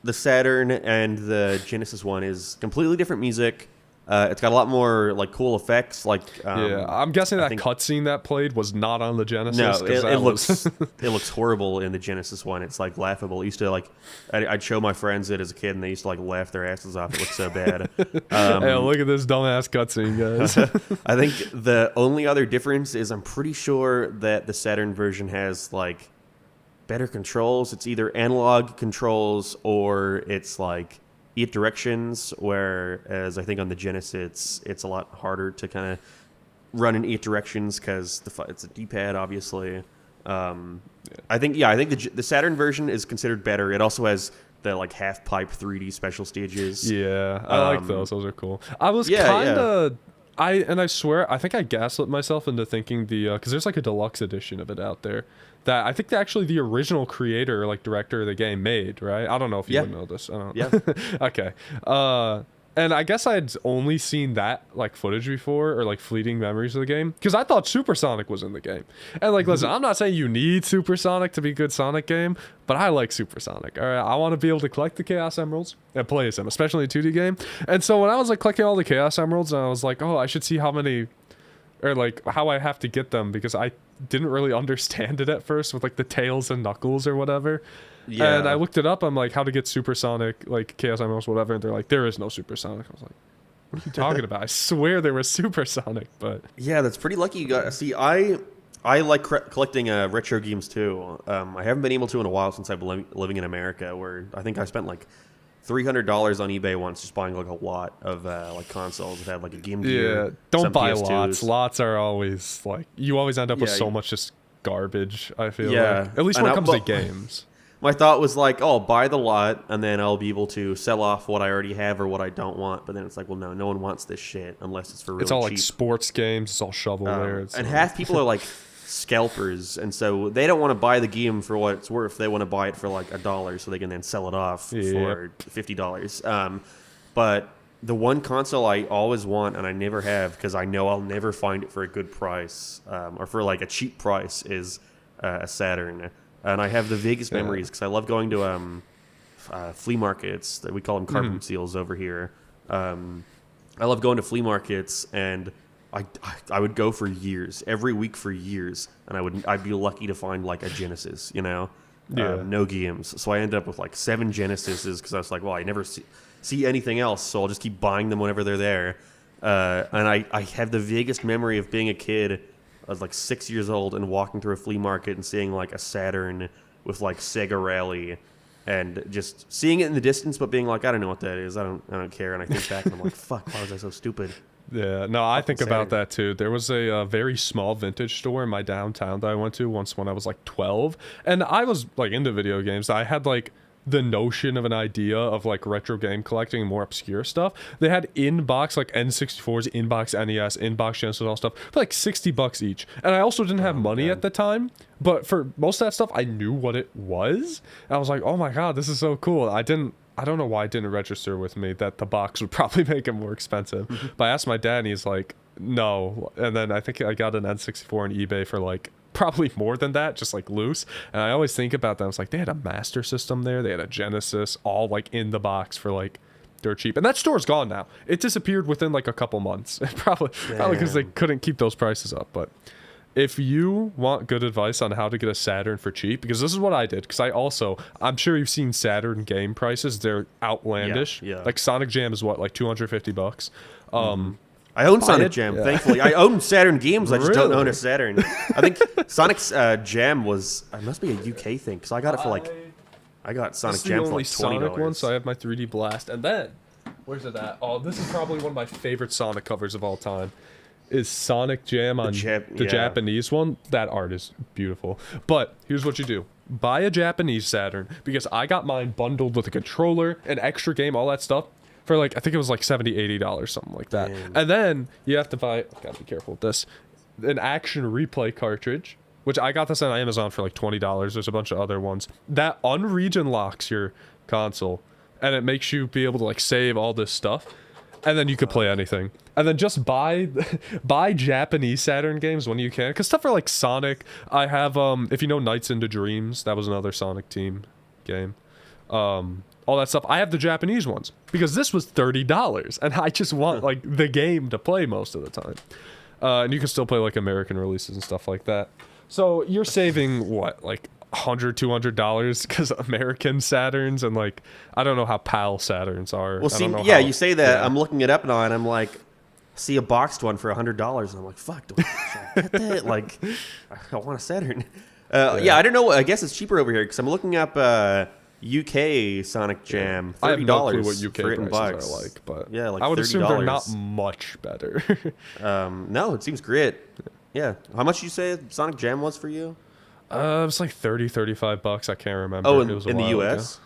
the Saturn and the Genesis one is completely different music. It's got a lot more like cool effects. Like I'm guessing that cutscene that played was not on the Genesis. No, it looks it looks horrible in the Genesis one. It's like laughable. I used to like I'd show my friends it as a kid, and they used to like laugh their asses off. It looked so bad. Hey, look at this dumbass cutscene, guys. I think the only other difference is I'm pretty sure that the Saturn version has like better controls. It's either analog controls or it's like 8 directions, whereas I think on the Genesis it's a lot harder to kind of run in 8 directions because it's a D-pad, obviously. I think the Saturn version is considered better. It also has the like half pipe 3D special stages. Yeah, I like those. Those are cool. I was kind of. I swear, I think I gaslit myself into thinking because there's like a deluxe edition of it out there that I think actually the original creator, like director of the game made, right? I don't know if you would know this. I don't know. Yeah. Okay. And I guess I had only seen that like footage before, or like fleeting memories of the game, because I thought Supersonic was in the game. And like, listen, I'm not saying you need Supersonic to be a good Sonic game, but I like Supersonic. All right, I want to be able to collect the Chaos Emeralds and play as him, especially in a 2D game. And so when I was like collecting all the Chaos Emeralds, and I was like, oh, I should see how many, or like how I have to get them, because I didn't really understand it at first with like the Tails and Knuckles or whatever. Yeah. And I looked it up. I'm like, how to get Supersonic, like Chaos Emeralds, whatever. And they're like, there is no Supersonic. I was like, what are you talking about? I swear there was Supersonic, but yeah, that's pretty lucky you got. See, I like collecting retro games too. I haven't been able to in a while since I've been living in America, where I think I spent like $300 on eBay once just buying like a lot of like consoles that had like a Game Gear. Yeah, don't buy PS2s. lots. Lots are always like, you always end up with so much just garbage, I feel like. At least and when it comes to games. My thought was like, oh, I'll buy the lot, and then I'll be able to sell off what I already have or what I don't want. But then it's like, well, no one wants this shit unless it's for really cheap. It's all like sports games. It's all shovelware. And half people are like scalpers, and so they don't want to buy the game for what it's worth. They want to buy it for like $1 so they can then sell it off for $50. But the one console I always want and I never have, because I know I'll never find it for a good price or for like a cheap price, is a Saturn. And I have the vaguest memories because I love going to flea markets. That we call them carbon seals over here. I love going to flea markets, and I would go for years, every week for years, and I'd be lucky to find like a Genesis, you know, no games. So I ended up with like 7 Genesises because I was like, well, I never see anything else, so I'll just keep buying them whenever they're there. And I have the vaguest memory of being a kid. I was like 6 years old and walking through a flea market and seeing like a Saturn with like Sega Rally, and just seeing it in the distance, but being like, I don't know what that is. I don't care. And I think back and I'm like, fuck, why was I so stupid? Yeah, no, I think about that too. There was a very small vintage store in my downtown that I went to once when I was like 12, and I was like into video games. I had like the notion of an idea of like retro game collecting and more obscure stuff. They had in-box like N64s, in-box NES, in-box Genesis, all stuff for like $60 each. And I also didn't have money at the time, but for most of that stuff I knew what it was. And I was like, oh my god, this is so cool. I don't know why it didn't register with me that the box would probably make it more expensive. But I asked my dad and he's like, no. And then I think I got an N64 on eBay for like probably more than that, just like loose. And I always think about that. It's like they had a Master System there, they had a Genesis, all like in the box for like dirt cheap. And that store's gone now. It disappeared within like a couple months. probably because they couldn't keep those prices up. But if you want good advice on how to get a Saturn for cheap, because this is what I did, because I'm sure you've seen Saturn game prices. They're outlandish. Yeah. Like Sonic Jam is what, like $250. I own Sonic Jam, thankfully. I own Saturn games. I just don't own a Saturn. I think Sonic's Jam was, it must be a UK thing, because I got it for like, I got Sonic Jam for like $20. Sonic one, so I have my 3D Blast. And then, where's it at? Oh, this is probably one of my favorite Sonic covers of all time. Is Sonic Jam on the Japanese one. That art is beautiful. But here's what you do. Buy a Japanese Saturn, because I got mine bundled with a controller, an extra game, all that stuff, for like, I think it was like $70, $80, something like that. Damn. And then you have to buy, gotta be careful with this, an action replay cartridge, which I got this on Amazon for like $20. There's a bunch of other ones that unregion locks your console, and it makes you be able to like save all this stuff, and then you could play anything. And then just buy Japanese Saturn games when you can, because stuff for like Sonic, I have if you know Nights into Dreams, that was another Sonic Team game. All that stuff. I have the Japanese ones because this was $30, and I just want like the game to play most of the time. And you can still play like American releases and stuff like that. So you're saving what, like $100, $200 because American Saturns, and like I don't know how PAL Saturns are. Well, see, you say that. Yeah. I'm looking it up now, and I'm like, see a boxed one for $100, and I'm like, fuck, do I get that? Like, I want a Saturn. Yeah, I don't know. I guess it's cheaper over here because I'm looking up UK Sonic Jam. $30 I have no clue what UK prices are like, but yeah, like I would $30. assume they're not much better. No, it seems great. Yeah, how much you say Sonic Jam was for you? It was like $30-$35. I can't remember. Oh, it was in the US?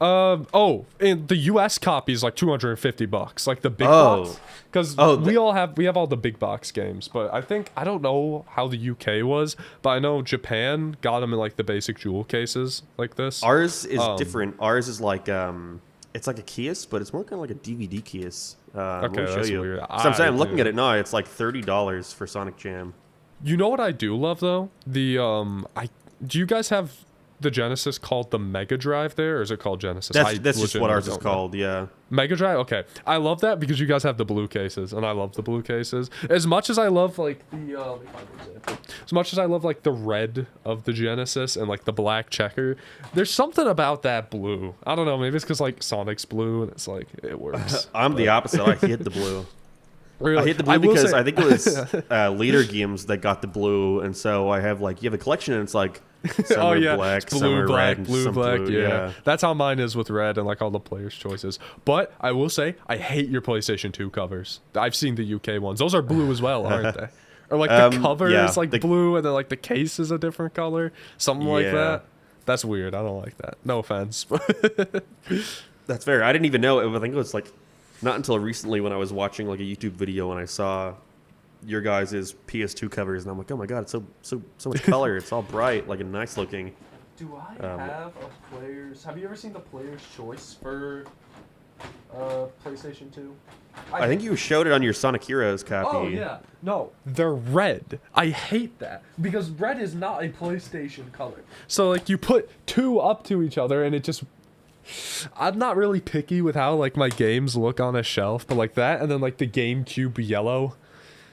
In the US copy is like $250, like the big box. Because we have all the big box games, but I don't know how the UK was, but I know Japan got them in like the basic jewel cases like this. Ours is different. Ours is like It's like a case, but it's more kind of like a DVD case. Okay, let me show that's you. weird. So I'm saying, I'm looking do. at it now. It's like $30 for Sonic Jam. You know what I do love though? The do you guys have the Genesis called the Mega Drive there, or is it called Genesis? That's just what ours is called. Yeah. Mega Drive. Okay, I love that because you guys have the blue cases, and I love the blue cases as much as I love like the as much as I love like the red of the Genesis and like the black checker. There's something about that blue. I don't know. Maybe it's because like Sonic's blue, and it's like it works. I'm the opposite. I hate the blue. Really? I hate the blue because I think it was later games that got the blue, and so I have like you have a collection, and it's like some are black, it's blue, some are black, red, and blue, some black. blue. Yeah, that's how mine is with red and like all the players' choices. But I will say, I hate your PlayStation 2 covers. I've seen the UK ones; those are blue as well, aren't they? Or like the cover is like blue, and then like the case is a different color, something like that. That's weird. I don't like that. No offense. That's fair. I didn't even know. I think it was like. Not until recently when I was watching like a YouTube video and I saw your guys' PS2 covers and I'm like, oh my god, it's so much color. It's all bright, like and nice looking. Do I have a player's? Have you ever seen the player's choice for PlayStation 2? I think you showed it on your Sonic Heroes copy. Oh yeah, no, they're red. I hate that because red is not a PlayStation color. So like you put two up to each other and it just. I'm not really picky with how like my games look on a shelf, but like that and then like the GameCube yellow,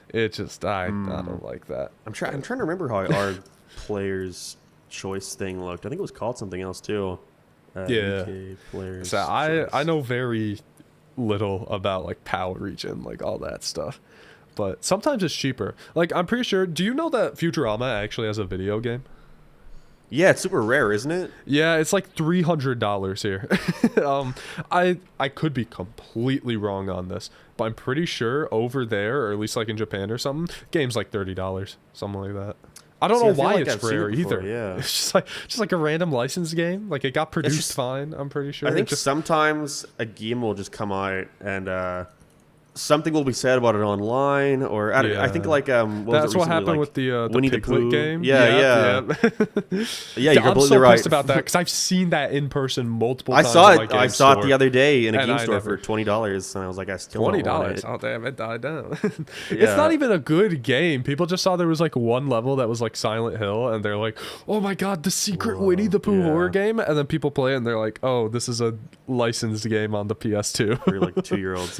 it just I don't like that. I'm trying to remember how our player's choice thing looked. I think it was called something else too. Yeah. Players so I know very little about like Power Region, like all that stuff. But sometimes it's cheaper. Like I'm pretty sure, do you know that Futurama actually has a video game? Yeah, it's super rare, isn't it? Yeah, it's like $300 here. I could be completely wrong on this, but I'm pretty sure over there, or at least like in Japan or something, game's like $30, something like that. I don't know why it's rare either. Yeah, it's just like a random licensed game. Like it got produced fine. I'm pretty sure. I think sometimes a game will just come out and something will be said about it online, or I think like that's what happened with the Winnie the Piglet Pooh game. Yeah. Yeah, you're I'm completely so right. pissed about that because I've seen that in person multiple I times. I saw it the other day in a game store for $20, and I was like, I still don't want it. Oh damn, it died down. It's not even a good game. People just saw there was like one level that was like Silent Hill, and they're like, oh my god, the secret Winnie the Pooh horror game, and then people play it and they're like, oh, this is a licensed game on the PS2 for like 2-year-olds.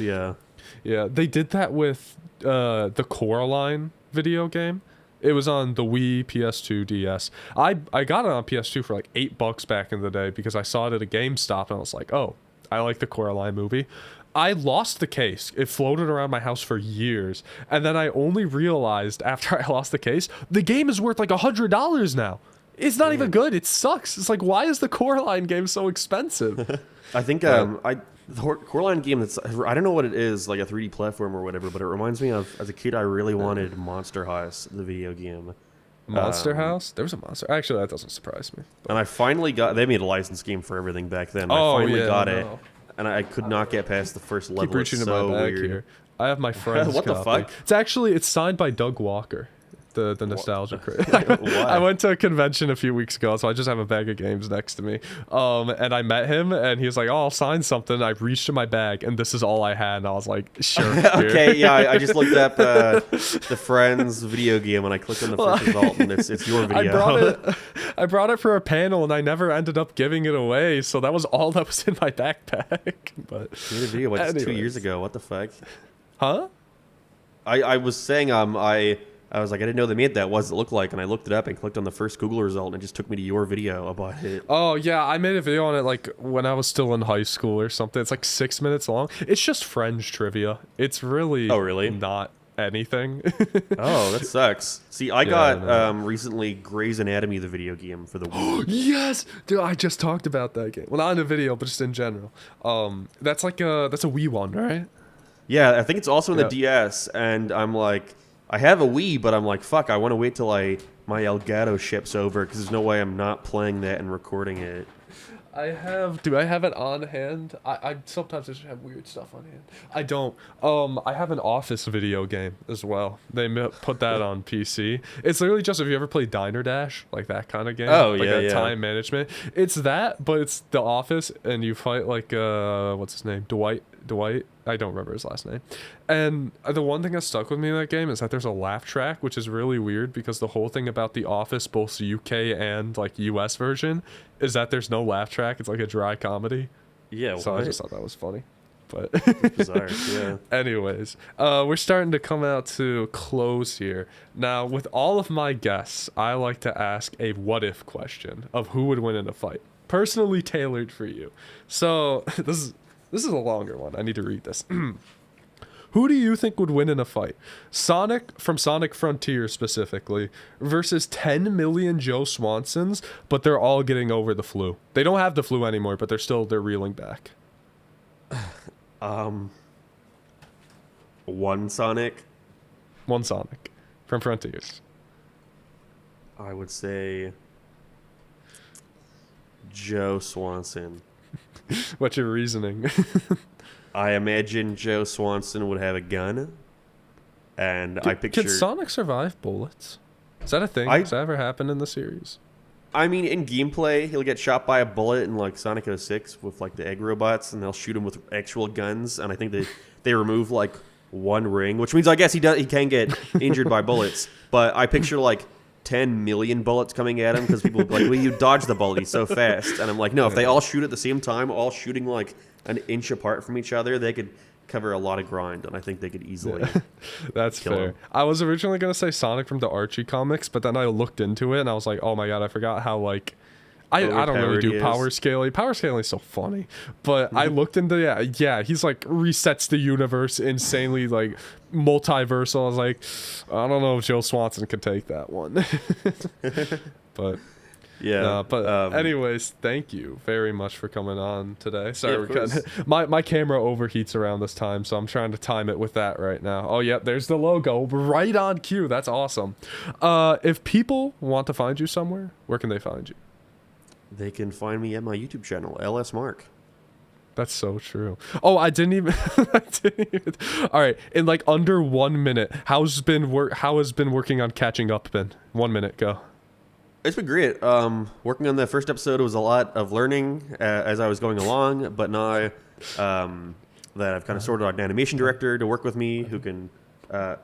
Yeah, they did that with the Coraline video game. It was on the Wii, PS2, DS. I got it on PS2 for like $8 back in the day because I saw it at a GameStop and I was like, oh, I like the Coraline movie. I lost the case. It floated around my house for years. And then I only realized after I lost the case, the game is worth like $100 now. It's not even good. It sucks. It's like, why is the Coraline game so expensive? I think the Coraline game I don't know what it is, like a 3D platform or whatever, but it reminds me of as a kid I really wanted Monster House, the video game. Monster House? There was a Monster. Actually, that doesn't surprise me. And I finally they made a licensed game for everything back then. I finally got it, and I could not get past the first level. Keep reaching it's into so my bag weird. here. I have my friend's What the copy. fuck? It's signed by Doug Walker. The nostalgia critic. Why? I went to a convention a few weeks ago, so I just have a bag of games next to me. And I met him, and he was like, "Oh, I'll sign something." I reached in my bag, and this is all I had. And I was like, "Sure." Okay, yeah. I just looked up the Friends video game, and I clicked on the first result, and it's your video. I brought it for a panel, and I never ended up giving it away. So that was all that was in my backpack. But you made a video like 2 years ago. What the fuck? Huh? I was saying I was like, I didn't know they made that. What does it look like? And I looked it up and clicked on the first Google result, and it just took me to your video about it. Oh, yeah. I made a video on it like when I was still in high school or something. It's like 6 minutes long. It's just Fringe trivia. It's really, not anything. Oh, that sucks. See, I got recently Grey's Anatomy, the video game for the Wii. Yes! Dude, I just talked about that game. Well, not in a video, but just in general. That's a Wii one, right? Yeah, I think it's also in the DS, and I'm like... I have a Wii, but I'm like, fuck, I want to wait till my Elgato ships over because there's no way I'm not playing that and recording it. Do I have it on hand? I sometimes just have weird stuff on hand. I don't. I have an Office video game as well. They put that on PC. It's literally just, if you ever play Diner Dash, like that kind of game. Oh, like yeah, yeah. time management. It's that, but it's The Office, and you fight like what's his name? Dwight. I don't remember his last name. And the one thing that stuck with me in that game is that there's a laugh track, which is really weird because the whole thing about The Office, both UK and like US version, is that there's no laugh track. It's like a dry comedy. Yeah, So what? I just thought that was funny. But Bizarre, yeah. anyways, we're starting to come out to close here. Now, with all of my guests, I like to ask a what if question of who would win in a fight. Personally tailored for you. So this is a longer one. I need to read this. Who do you think would win in a fight? Sonic from Sonic Frontier specifically versus 10 million Joe Swansons, but they're all getting over the flu. They don't have the flu anymore, but they're reeling back. One Sonic. One Sonic from Frontiers. I would say Joe Swanson. What's your reasoning? I imagine Joe Swanson would have a gun, and I picture. Can Sonic survive bullets? Is that a thing? Does that ever happen in the series? I mean, in gameplay, he'll get shot by a bullet in like Sonic 06 with like the egg robots, and they'll shoot him with actual guns. And I think they remove like one ring, which means I guess he can get injured by bullets. But I picture like 10 million bullets coming at him because people will be like, well, you dodge the bullet, he's so fast. And I'm like, no, if they all shoot at the same time, all shooting like an inch apart from each other, they could cover a lot of ground, and I think they could easily That's kill fair. him. I was originally going to say Sonic from the Archie comics, but then I looked into it and I was like, oh my god, I forgot how like I don't really do power scaling. Power scaling is so funny. But I looked into yeah, he's like resets the universe insanely, like multiversal. I was like, I don't know if Joe Swanson could take that one. But yeah. Anyways, thank you very much for coming on today. Sorry, Yeah, we're of course. my camera overheats around this time, so I'm trying to time it with that right now. Oh, yep, there's the logo right on cue. That's awesome. If people want to find you somewhere, where can they find you? They can find me at my YouTube channel, LS Mark. That's so true. Oh, I didn't even. All right, in like under 1 minute, how has been working on catching up been? 1 minute, go. It's been great. Working on the first episode was a lot of learning as I was going along, but now that I've kind of sorted out an animation director to work with me who can to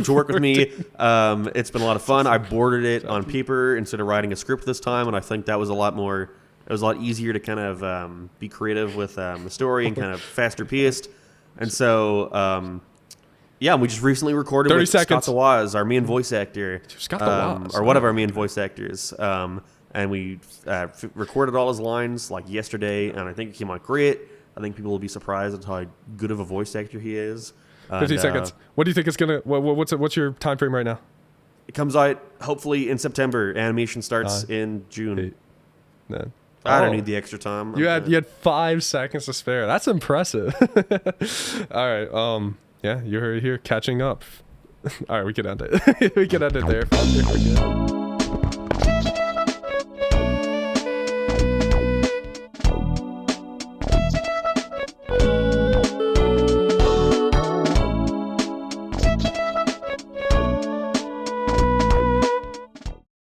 work with me, it's been a lot of fun. I boarded it on paper instead of writing a script this time, and I think that was a lot more. It was a lot easier to kind of be creative with the story and kind of faster paced. And so, yeah, we just recently recorded 30 with seconds. Scott the Waz, our main voice actor, Scott the Waz, or one of our main voice actors. And we recorded all his lines like yesterday, and I think it came out great. I think people will be surprised at how good of a voice actor he is. 50 seconds. What do you think it's gonna? What's your time frame right now? It comes out hopefully in September. Animation starts in June. 8, 9. I don't need the extra time. You had 5 seconds to spare. That's impressive. All right. Yeah, you heard it here. Catching up. All right, we can end it. We can end it there.